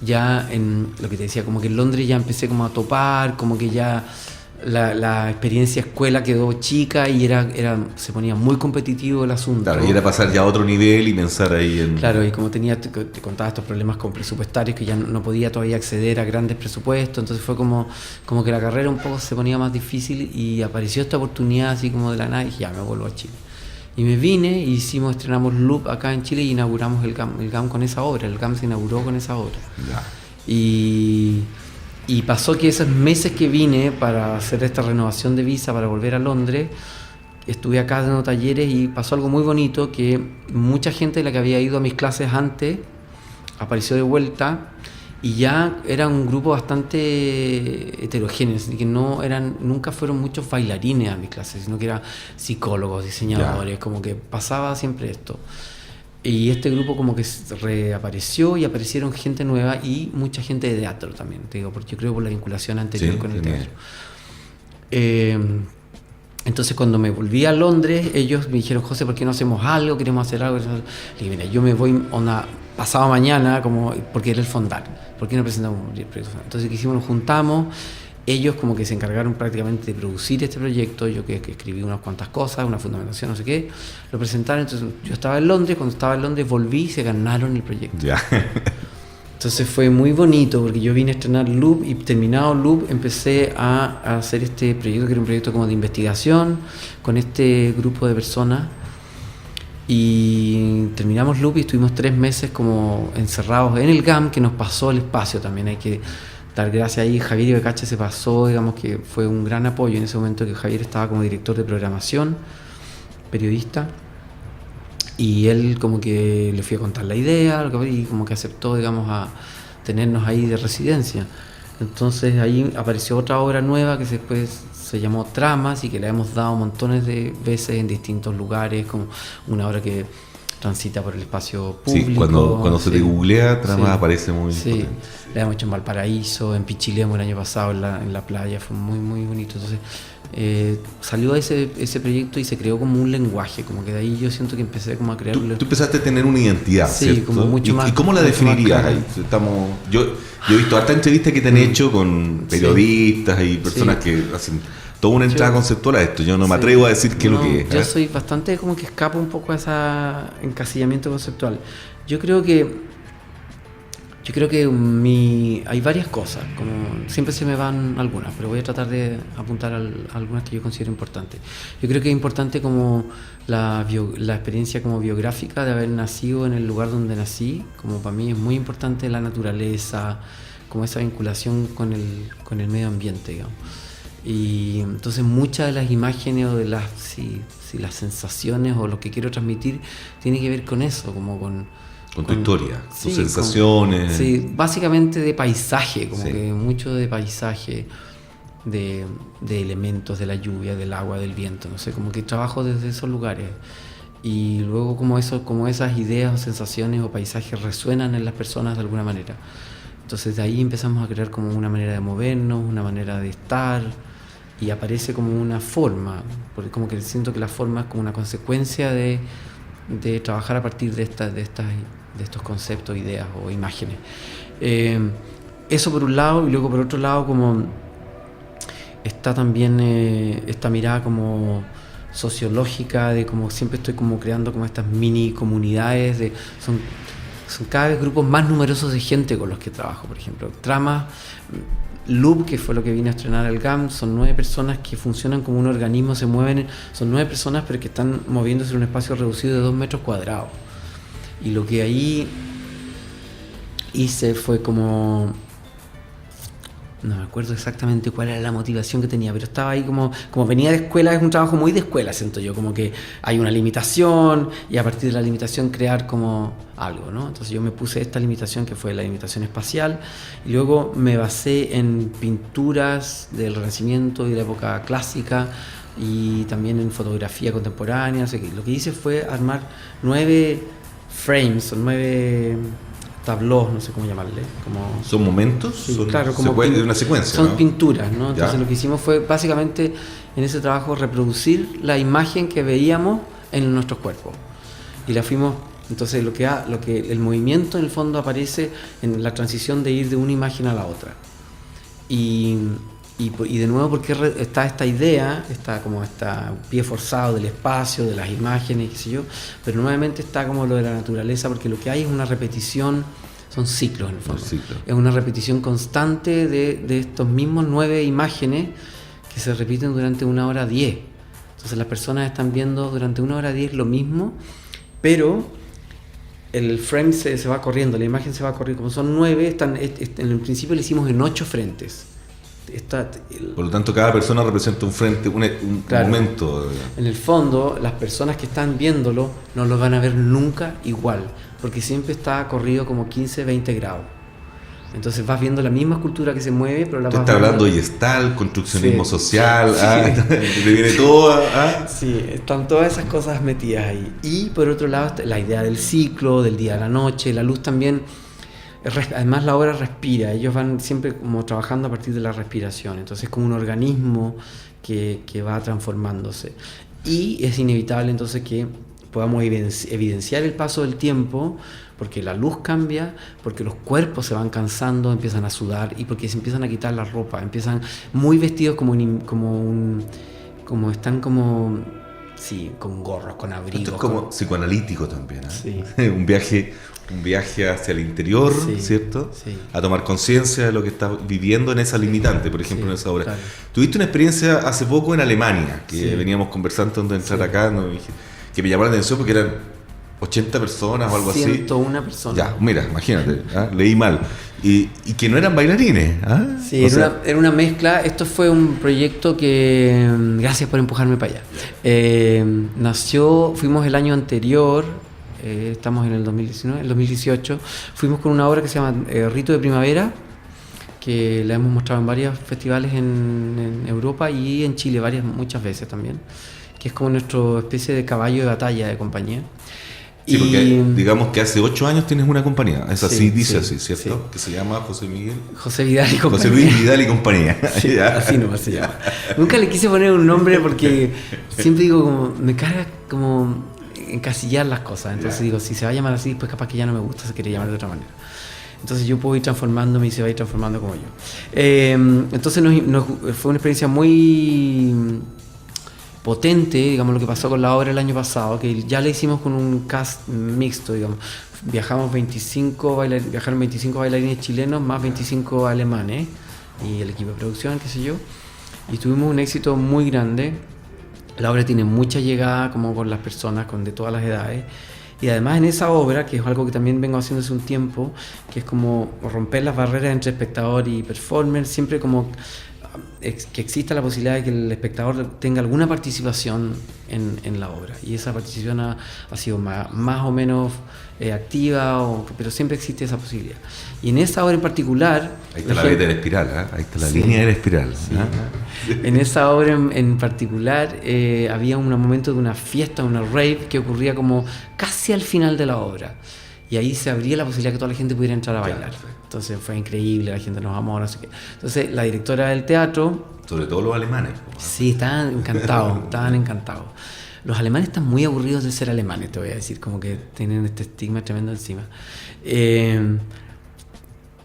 ya en lo que te decía, como que en Londres ya empecé como a topar, como que ya la experiencia escuela quedó chica y se ponía muy competitivo el asunto. Claro, y era pasar ya a otro nivel y pensar ahí en... Claro, y como te contaba estos problemas con presupuestarios, que ya no podía todavía acceder a grandes presupuestos, entonces fue como que la carrera un poco se ponía más difícil, y apareció esta oportunidad así como de la nada, y dije, ya me vuelvo a Chile. Y me vine, estrenamos Loop acá en Chile y inauguramos el GAM con esa obra. El GAM se inauguró con esa obra. Y pasó que esos meses que vine para hacer esta renovación de visa para volver a Londres, estuve acá dando talleres, y pasó algo muy bonito, que mucha gente de la que había ido a mis clases antes apareció de vuelta, y ya era un grupo bastante heterogéneo, así que nunca fueron muchos bailarines a mis clases, sino que eran psicólogos, diseñadores, como que pasaba siempre esto. Y este grupo como que reapareció, y aparecieron gente nueva y mucha gente de teatro también, te digo, porque yo creo por la vinculación anterior con el teatro. Entonces cuando me volví a Londres, ellos me dijeron, José, ¿por qué no hacemos algo? Queremos hacer algo. Le dije, mira, yo me voy pasado mañana, porque era el fondar. ¿Por qué no presentamos un proyecto? Entonces, ¿qué hicimos? Nos juntamos. Ellos como que se encargaron prácticamente de producir este proyecto. Yo que escribí unas cuantas cosas, una fundamentación, no sé qué. Lo presentaron. Entonces yo estaba en Londres. Cuando estaba en Londres volví y se ganaron el proyecto. Entonces fue muy bonito, porque yo vine a estrenar Loop, y terminado Loop empecé a hacer este proyecto, que era un proyecto como de investigación con este grupo de personas. Y terminamos Loop y estuvimos 3 meses como encerrados en el GAM, que nos pasó el espacio también. Hay que dar gracias ahí. Javier Ibecache se pasó, digamos que fue un gran apoyo en ese momento, que Javier estaba como director de programación, periodista, y él como que le fui a contar la idea y como que aceptó, digamos, a tenernos ahí de residencia. Entonces ahí apareció otra obra nueva que después se llamó Tramas, y que la hemos dado montones de veces en distintos lugares, como una obra que transita por el espacio público. Sí, cuando se te googlea, Tramas aparece muy... Sí, la hemos hecho en Valparaíso, en Pichilemu el año pasado, en la playa, fue muy muy bonito. Entonces salió ese proyecto y se creó como un lenguaje, como que de ahí yo siento que empecé como a crear... Tú empezaste a tener una identidad, sí, ¿cierto? Como mucho más... ¿Y cómo la definirías ahí? Yo he visto hartas entrevistas que te han hecho con periodistas y personas que hacen toda una entrada conceptual a esto. Yo no me atrevo a decir qué es lo que es. Yo soy bastante como que escapo un poco a ese encasillamiento conceptual. Yo creo que hay varias cosas, como siempre se me van algunas, pero voy a tratar de apuntar a algunas que yo considero importantes. Yo creo que es importante como la experiencia como biográfica de haber nacido en el lugar donde nací, como para mí es muy importante la naturaleza, como esa vinculación con el medio ambiente, digamos. Y entonces muchas de las imágenes o de las sensaciones o lo que quiero transmitir tiene que ver con eso, como con tu historia, tus sensaciones. Sí, básicamente de paisaje, como Sí. que mucho de paisaje, de elementos, de la lluvia, del agua, del viento, no sé, como que trabajo desde esos lugares. Y luego como esas ideas o sensaciones o paisajes resuenan en las personas de alguna manera. Entonces de ahí empezamos a crear como una manera de movernos, una manera de estar, y aparece como una forma, porque como que siento que la forma es como una consecuencia de trabajar a partir de estos conceptos, ideas o imágenes. Eso por un lado, y luego por otro lado como está también esta mirada como sociológica de como siempre estoy como creando como estas mini comunidades son cada vez grupos más numerosos de gente con los que trabajo. Por ejemplo, Tramas Loop, que fue lo que vine a estrenar al GAM, son 9 personas que funcionan como un organismo, se mueven, son 9 personas pero que están moviéndose en un espacio reducido de 2 metros cuadrados. Y lo que ahí hice fue como, no me acuerdo exactamente cuál era la motivación que tenía, pero estaba ahí como venía de escuela, es un trabajo muy de escuela, siento yo, como que hay una limitación y a partir de la limitación crear como algo, ¿no? Entonces yo me puse esta limitación que fue la limitación espacial y luego me basé en pinturas del Renacimiento y de la época clásica y también en fotografía contemporánea. O sea, que lo que hice fue armar 9 frames, o 9 tableaux, no sé cómo llamarle. ¿Son momentos? Sí, ¿Son claro, como de una secuencia? son ¿no? pinturas, ¿no? Entonces Ya. lo que hicimos fue básicamente en ese trabajo reproducir la imagen que veíamos en nuestros cuerpos. Y la fuimos, entonces lo que el movimiento en el fondo aparece en la transición de ir de una imagen a la otra. Y de nuevo porque está esta idea, está como este pie forzado del espacio, de las imágenes, qué sé yo, pero nuevamente está como lo de la naturaleza, porque lo que hay es una repetición, son ciclos en el fondo. Es una repetición constante de estos mismos 9 imágenes que se repiten durante 1 hora 10. Entonces las personas están viendo durante 1 hora 10 lo mismo, pero el frame se va corriendo, la imagen se va corriendo. Como son 9, en el principio lo hicimos en 8 frentes. Por lo tanto, cada persona representa un frente, un Claro. momento. En el fondo, las personas que están viéndolo no lo van a ver nunca igual, porque siempre está corrido como 15, 20 grados. Entonces vas viendo la misma escultura que se mueve, pero la Usted vas está viendo... hablando de Gestal, construccionismo Sí. social, Sí. te viene todo. Sí, están todas esas cosas metidas ahí. Y por otro lado, está la idea del ciclo, del día a la noche, la luz también. Además la obra respira, ellos van siempre como trabajando a partir de la respiración, entonces es como un organismo que va transformándose. Y es inevitable entonces que podamos evidenciar el paso del tiempo, porque la luz cambia, porque los cuerpos se van cansando, empiezan a sudar y porque se empiezan a quitar la ropa, empiezan muy vestidos sí, con gorros, con abrigos. Esto es como psicoanalítico también. Sí. un viaje hacia el interior, Sí, ¿cierto? sí. A tomar conciencia de lo que estás viviendo en esa limitante, por ejemplo, Sí, en esa obra. claro. Tuviste una experiencia hace poco en Alemania, que Sí. veníamos conversando antes de entrar acá, ¿no? Que me llamó la atención porque eran 80 personas o algo así. 101 personas. Ya, mira, imagínate, leí mal. Y que no eran bailarines. Sí, O sea, era una mezcla. Esto fue un proyecto que, gracias por empujarme para allá. Fuimos el año anterior, estamos en el 2019, el 2018, fuimos con una obra que se llama Rito de Primavera, que la hemos mostrado en varios festivales en Europa y en Chile muchas veces también, que es como nuestra especie de caballo de batalla de compañía. Sí, porque digamos que hace 8 años tienes una compañía, es así, Sí, dice sí, así, ¿cierto? sí. Que se llama José Vidal y compañía. José Luis Vidal y compañía. Sí, Ya. así nomás se llama. Nunca le quise poner un nombre porque siempre digo como, me carga como encasillar las cosas. Entonces digo, si se va a llamar así, pues capaz que ya no me gusta, se quiere llamar de otra manera. Entonces yo puedo ir transformándome y se va a ir transformando como yo. Entonces fue una experiencia muy potente, digamos, lo que pasó con la obra el año pasado, que ya la hicimos con un cast mixto, digamos. Viajaron 25 bailarines chilenos más 25 alemanes y el equipo de producción, qué sé yo. Y tuvimos un éxito muy grande. La obra tiene mucha llegada como con las personas, de todas las edades. Y además en esa obra, que es algo que también vengo haciendo hace un tiempo, que es como romper las barreras entre espectador y performer, siempre como que exista la posibilidad de que el espectador tenga alguna participación en la obra. Y esa participación ha sido más o menos activa, pero siempre existe esa posibilidad. Y en esa obra en particular... Ahí está la veta de la espiral, ¿eh? Ahí está la línea de la espiral. Sí. En esa obra en particular había un momento de una fiesta, una rave, que ocurría como casi al final de la obra. Y ahí se abría la posibilidad que toda la gente pudiera entrar a bailar. Entonces fue increíble, la gente nos amó, no sé qué. Entonces la directora del teatro... Sobre todo los alemanes. Sí, estaban encantados. Los alemanes están muy aburridos de ser alemanes, te voy a decir, como que tienen este estigma tremendo encima.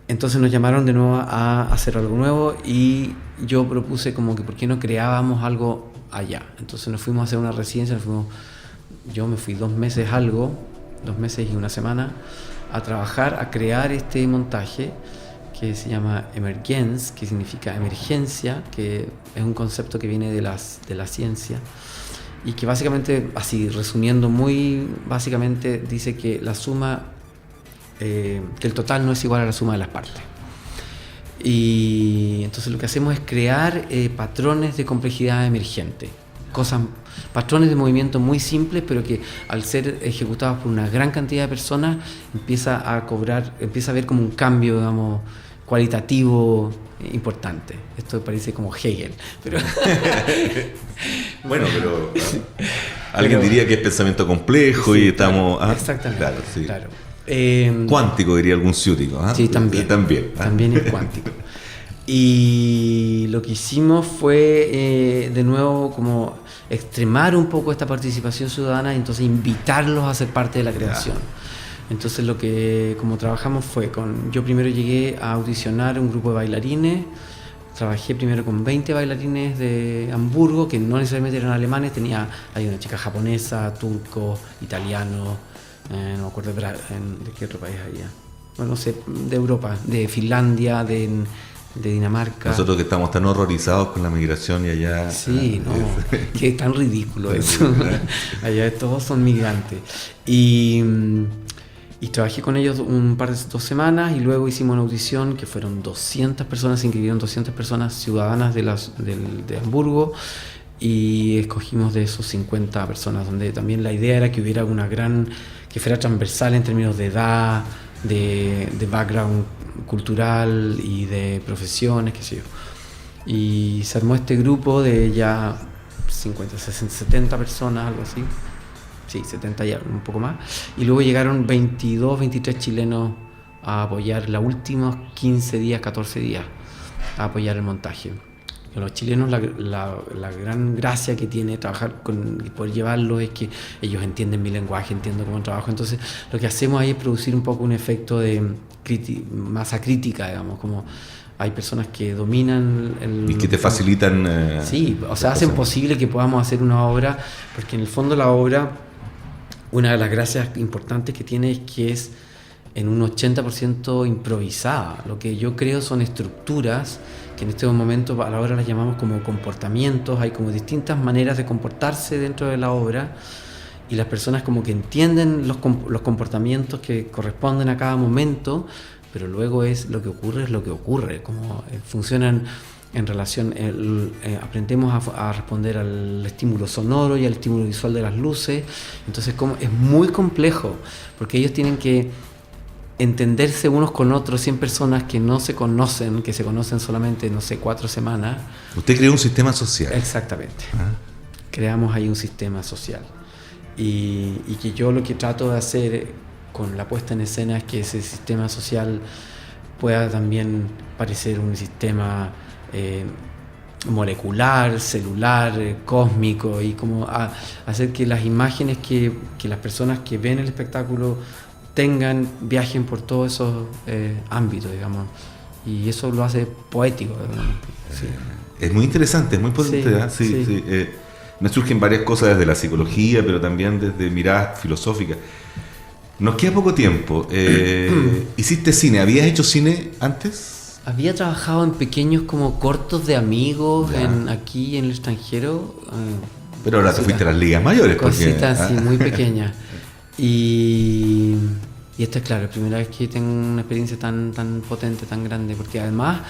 Entonces nos llamaron de nuevo a hacer algo nuevo y yo propuse como que por qué no creábamos algo allá. Entonces nos fuimos a hacer una residencia, yo me fui 2 meses y una semana a trabajar, a crear este montaje que se llama Emergence, que significa emergencia, que es un concepto que viene de la ciencia y que básicamente, así resumiendo muy básicamente, dice que la suma, que el total no es igual a la suma de las partes. Y entonces lo que hacemos es crear patrones de complejidad emergente, patrones de movimiento muy simples, pero que al ser ejecutados por una gran cantidad de personas empieza a haber como un cambio, digamos, cualitativo importante. Esto parece como Hegel, pero bueno, pero alguien diría que es pensamiento complejo, sí, y estamos... Exactamente. Claro, sí. Claro. Cuántico, diría algún ciútico. Sí, también es cuántico. Y lo que hicimos fue de nuevo como extremar un poco esta participación ciudadana y entonces invitarlos a ser parte de la creación. Entonces como trabajamos fue yo primero llegué a audicionar un grupo de bailarines. Trabajé primero con 20 bailarines de Hamburgo, que no necesariamente eran alemanes, hay una chica japonesa, turco, italiano, no me acuerdo de qué otro país había. Bueno, no sé, de Europa, de Finlandia, de Dinamarca. Nosotros que estamos tan horrorizados con la migración y allá... Sí, que es tan ridículo eso. Allá todos son migrantes. Y trabajé con ellos 2 semanas y luego hicimos una audición que fueron 200 personas, se inscribieron 200 personas ciudadanas de Hamburgo y escogimos de esos 50 personas, donde también la idea era que hubiera que fuera transversal en términos de edad, de background cultural y de profesiones, qué sé yo. Y se armó este grupo de ya 50, 60, 70 personas, algo así. Sí, 70 ya, un poco más. Y luego llegaron 22, 23 chilenos a apoyar los últimos 15 días, 14 días, a apoyar el montaje. Con los chilenos la gran gracia que tiene trabajar y poder llevarlo es que ellos entienden mi lenguaje, entienden cómo trabajo. Entonces lo que hacemos ahí es producir un poco un efecto de masa crítica, digamos, como hay personas que dominan y que te facilitan... sí, o sea, hacen posible que podamos hacer una obra, porque en el fondo la obra, una de las gracias importantes que tiene es que es en un 80% improvisada. Lo que yo creo son estructuras que en este momento a la obra las llamamos como comportamientos. Hay como distintas maneras de comportarse dentro de la obra y las personas como que entienden los comportamientos que corresponden a cada momento, pero luego es lo que ocurre, como funcionan en relación, aprendemos a responder al estímulo sonoro y al estímulo visual de las luces. Entonces es muy complejo, porque ellos tienen que entenderse unos con otros, 100 personas que no se conocen, que se conocen solamente, 4 semanas. Usted creó un sistema social. Exactamente. Creamos ahí un sistema social. Y que yo lo que trato de hacer con la puesta en escena es que ese sistema social pueda también parecer un sistema molecular, celular, cósmico, y como hacer que las imágenes que las personas que ven el espectáculo viajen por todos esos ámbitos, digamos. Y eso lo hace poético, digamos. Sí. Es muy interesante, es muy potente. Sí. Me surgen varias cosas desde la psicología, pero también desde miradas filosóficas. Nos queda poco tiempo. ¿Hiciste cine? ¿Habías hecho cine antes? Había trabajado en pequeños como cortos de amigos aquí en el extranjero. Pero ahora te fuiste a las ligas mayores. Cositas así, muy pequeñas. Y esto es claro, la primera vez que tengo una experiencia tan potente, tan grande, porque además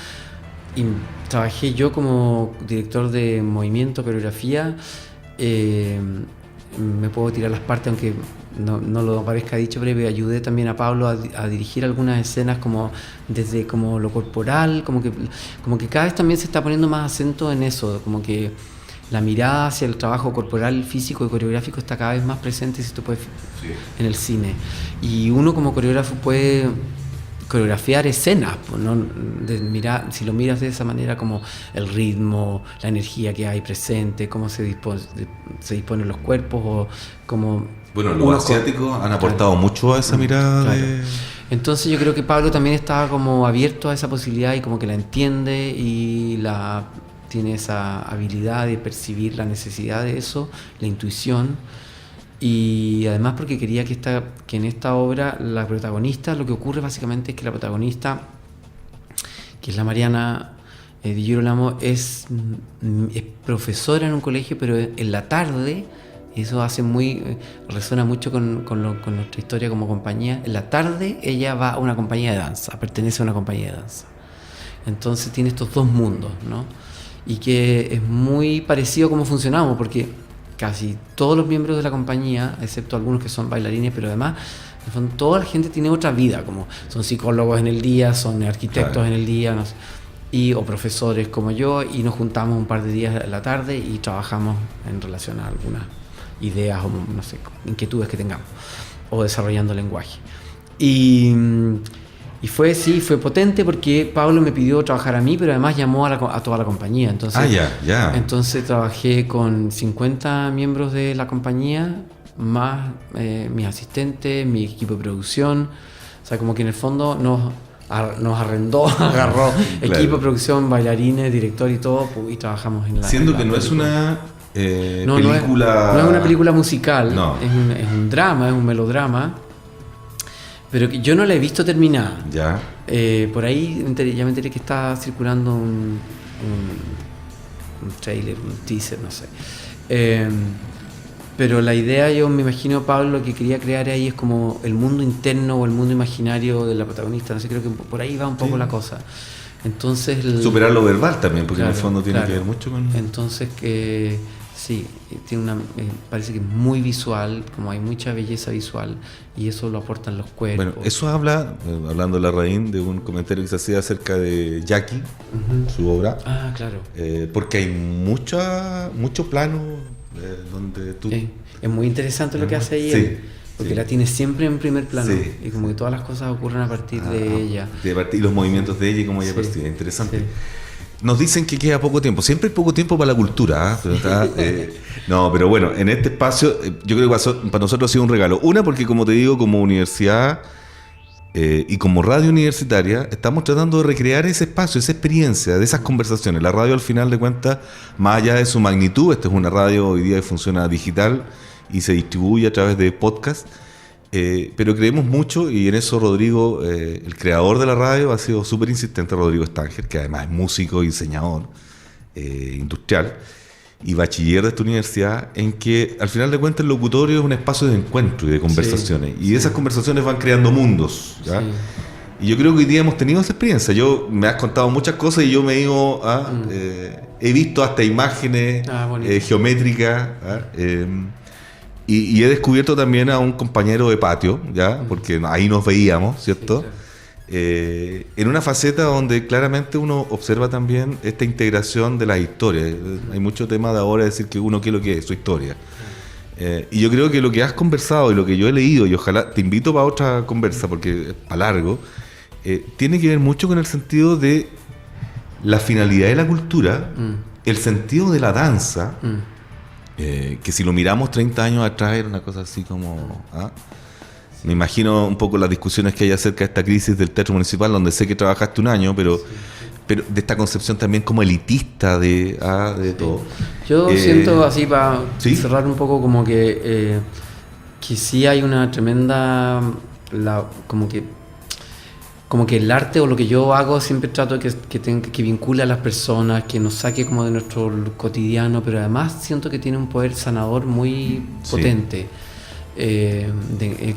trabajé yo como director de movimiento, coreografía. Me puedo tirar las partes, aunque no lo parezca dicho, pero ayudé también a Pablo a dirigir algunas escenas como desde como lo corporal, como que cada vez también se está poniendo más acento en eso, como que la mirada hacia el trabajo corporal, físico y coreográfico está cada vez más presente, si tú puedes, en el cine. Y uno como coreógrafo puede coreografiar escenas, ¿no? Si lo miras de esa manera, como el ritmo, la energía que hay presente, cómo se disponen los cuerpos, o como... Bueno, los asiáticos han aportado mucho a esa mirada. Claro. Entonces yo creo que Pablo también estaba como abierto a esa posibilidad y como que la entiende y tiene esa habilidad de percibir la necesidad de eso, la intuición. Y además porque quería que en esta obra la protagonista, lo que ocurre básicamente es que la protagonista, que es la Mariana Di Girolamo, es profesora en un colegio, pero en la tarde, eso resuena mucho con nuestra historia como compañía. En la tarde ella va a una compañía de danza, pertenece a una compañía de danza. Entonces tiene estos dos mundos, ¿no? Y que es muy parecido a cómo funcionamos, porque casi todos los miembros de la compañía, excepto algunos que son bailarines, pero además, en el fondo, toda la gente tiene otra vida, como son psicólogos en el día, son arquitectos en el día, no sé, o profesores como yo, y nos juntamos un par de días en la tarde y trabajamos en relación a algunas ideas o, no sé, inquietudes que tengamos, o desarrollando lenguaje. Y fue potente porque Pablo me pidió trabajar a mí, pero además llamó a toda la compañía. Entonces, entonces trabajé con 50 miembros de la compañía, más mis asistentes, mi equipo de producción. O sea, como que en el fondo nos agarró equipo de producción, bailarines, director y todo, y trabajamos en la... Siendo que no es una película... No es una película musical, no. Es un drama, es un melodrama. Pero que yo no la he visto terminada. Ya. Por ahí ya me enteré que está circulando un trailer, un teaser, no sé. Pero la idea, yo me imagino, Pablo, lo que quería crear ahí es como el mundo interno o el mundo imaginario de la protagonista. No sé, creo que por ahí va un poco la cosa. Entonces... Superar lo verbal también, porque en el fondo tiene que ver mucho con... Entonces, sí, parece que es muy visual, como hay mucha belleza visual, y eso lo aportan los cuerpos. Bueno, eso habla, hablando de la raíz, de un comentario que se hacía acerca de Jackie, su obra. Ah, claro. Porque hay mucho plano donde tú... Es muy interesante lo que hace ella, porque la tiene siempre en primer plano, y como que todas las cosas ocurren a partir de ella. Y los movimientos de ella y cómo ella percibe. Interesante. Sí. Nos dicen que queda poco tiempo. Siempre hay poco tiempo para la cultura, ¿eh? No, pero bueno, en este espacio yo creo que para nosotros ha sido un regalo. Una, porque como te digo, como universidad y como radio universitaria, estamos tratando de recrear ese espacio, esa experiencia, de esas conversaciones. La radio, al final de cuentas, más allá de su magnitud, esta es una radio hoy día que funciona digital y se distribuye a través de podcast. Pero creemos mucho, y en eso Rodrigo, el creador de la radio, ha sido súper insistente, Rodrigo Stanger, que además es músico y diseñador industrial y bachiller de esta universidad, en que al final de cuentas el locutorio es un espacio de encuentro y de conversaciones, y esas conversaciones van creando mundos, ¿ya? Y yo creo que hoy día hemos tenido esa experiencia. Me has contado muchas cosas y yo me he ido he visto hasta imágenes geométricas, y he descubierto también a un compañero de patio, ¿ya? Porque ahí nos veíamos, ¿cierto? En una faceta donde claramente uno observa también esta integración de las historias. Hay mucho tema de ahora de decir que uno qué es lo que es, su historia. Y yo creo que lo que has conversado y lo que yo he leído, y ojalá te invito para otra conversa porque es para largo, tiene que ver mucho con el sentido de la finalidad de la cultura, el sentido de la danza, que si lo miramos 30 años atrás era una cosa así como Me imagino un poco las discusiones que hay acerca de esta crisis del teatro municipal, donde sé que trabajaste un año, pero de esta concepción también como elitista de todo. Yo siento así, para ¿sí? cerrar un poco, como que sí hay una tremenda, como que el arte o lo que yo hago siempre trato que vincule a las personas, que nos saque como de nuestro cotidiano, pero además siento que tiene un poder sanador muy potente. Que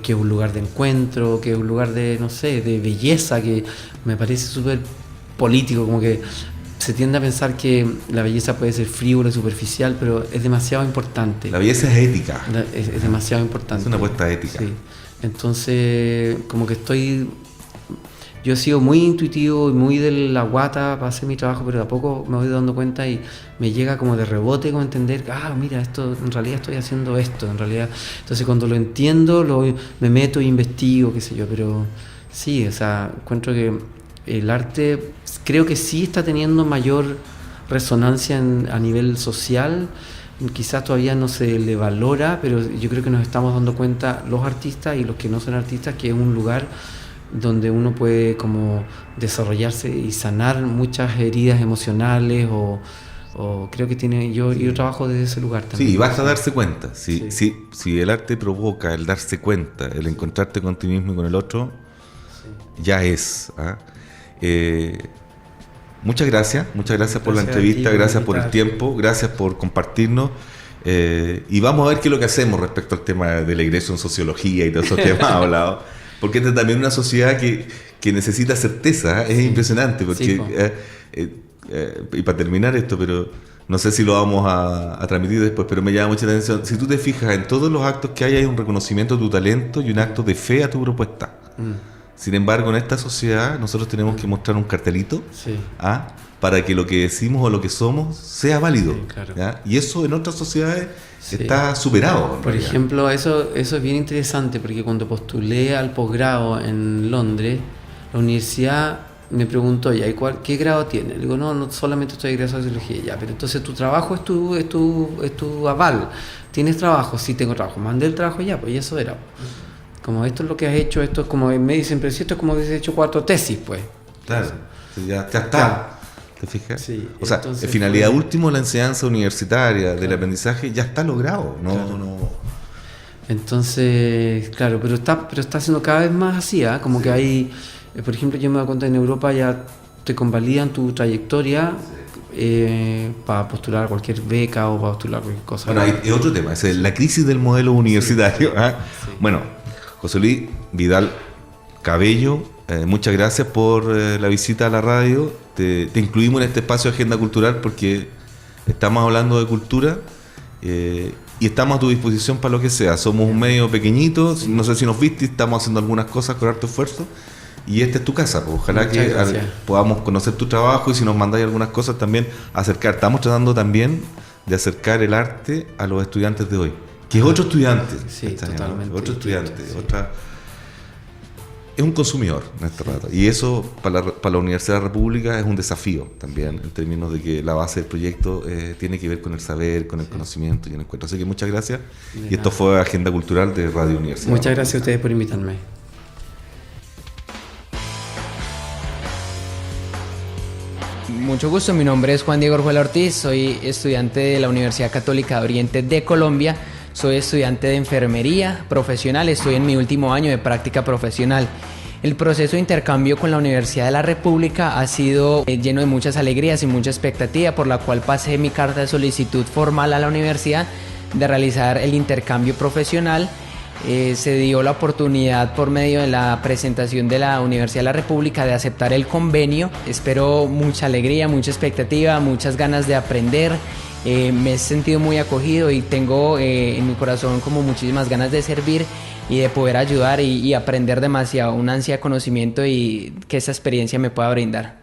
es un lugar de encuentro, que es un lugar de, no sé, de belleza, que me parece súper político, como que se tiende a pensar que la belleza puede ser frívola y superficial, pero es demasiado importante. La belleza es ética. Es demasiado importante. Es una apuesta ética. Sí. Entonces, como que yo he sido muy intuitivo y muy de la guata para hacer mi trabajo, pero de a poco me voy dando cuenta y me llega como de rebote como entender, mira, esto en realidad estoy haciendo esto, en realidad. Entonces cuando lo entiendo, me meto e investigo, qué sé yo, pero sí, o sea, encuentro que el arte creo que sí está teniendo mayor resonancia a nivel social. Quizás todavía no se le valora, pero yo creo que nos estamos dando cuenta, los artistas y los que no son artistas, que es un lugar donde uno puede como desarrollarse y sanar muchas heridas emocionales o creo que yo trabajo desde ese lugar también. Sí, y basta darse cuenta. Si el arte provoca el darse cuenta, el encontrarte con ti mismo y con el otro, ya es. Muchas gracias por la entrevista, gracias por el tiempo, gracias por compartirnos. Y vamos a ver qué es lo que hacemos respecto al tema del egreso en sociología y todos esos temas hablados. Porque esta es también una sociedad que necesita certeza, es impresionante. Porque, y para terminar esto, pero no sé si lo vamos a transmitir después, pero me llama mucha la atención. Si tú te fijas, en todos los actos que hay un reconocimiento de tu talento y un acto de fe a tu propuesta. Sin embargo, en esta sociedad nosotros tenemos que mostrar un cartelito para que lo que decimos o lo que somos sea válido. Sí, claro. ¿Ya? Y eso en otras sociedades está superado. Por ejemplo, eso es bien interesante, porque cuando postulé al posgrado en Londres, la universidad me preguntó, ¿qué grado tiene? Le digo, no solamente estoy egresado de sociología, ya, pero entonces tu trabajo es tu aval. ¿Tienes trabajo? Sí, tengo trabajo. Mandé el trabajo ya, pues, y eso era. Como esto es lo que has hecho, esto es como, me dicen, pero si esto es como que has hecho 4 tesis, pues. Claro, ya está. Claro. ¿Te fijas? Sí, o sea, en finalidad último, la enseñanza universitaria, del aprendizaje, ya está logrado. Entonces, claro, pero está siendo cada vez más así, como que hay, por ejemplo, yo me doy cuenta en Europa ya te convalidan tu trayectoria para postular a cualquier beca o para postular cualquier cosa. Bueno, hay otro tema, es la crisis del modelo universitario. Sí. Bueno, José Luis Vidal Cabello, muchas gracias por la visita a la radio. Te incluimos en este espacio de Agenda Cultural porque estamos hablando de cultura y estamos a tu disposición para lo que sea. Somos un medio pequeñito, no sé si nos viste, estamos haciendo algunas cosas con harto esfuerzo y esta es tu casa, pues ojalá que podamos conocer tu trabajo y si nos mandáis algunas cosas también acercar. Estamos tratando también de acercar el arte a los estudiantes de hoy, que es otro estudiante. Sí, totalmente. Otro estudiante, es un consumidor en este rato. Y eso para la Universidad de la República es un desafío también, en términos de que la base del proyecto tiene que ver con el saber, con el conocimiento y el encuentro. Así que muchas gracias. Y esto fue Agenda Cultural de Radio Universidad. Muchas gracias a ustedes por invitarme. Mucho gusto, mi nombre es Juan Diego Orjuela Ortiz, soy estudiante de la Universidad Católica de Oriente de Colombia. Soy estudiante de enfermería profesional, estoy en mi último año de práctica profesional. El proceso de intercambio con la Universidad de la República ha sido lleno de muchas alegrías y mucha expectativa, por la cual pasé mi carta de solicitud formal a la universidad de realizar el intercambio profesional. Se dio la oportunidad por medio de la presentación de la Universidad de la República de aceptar el convenio. Espero mucha alegría, mucha expectativa, muchas ganas de aprender. Me he sentido muy acogido y tengo en mi corazón como muchísimas ganas de servir y de poder ayudar y aprender demasiado, una ansia de conocimiento y que esa experiencia me pueda brindar.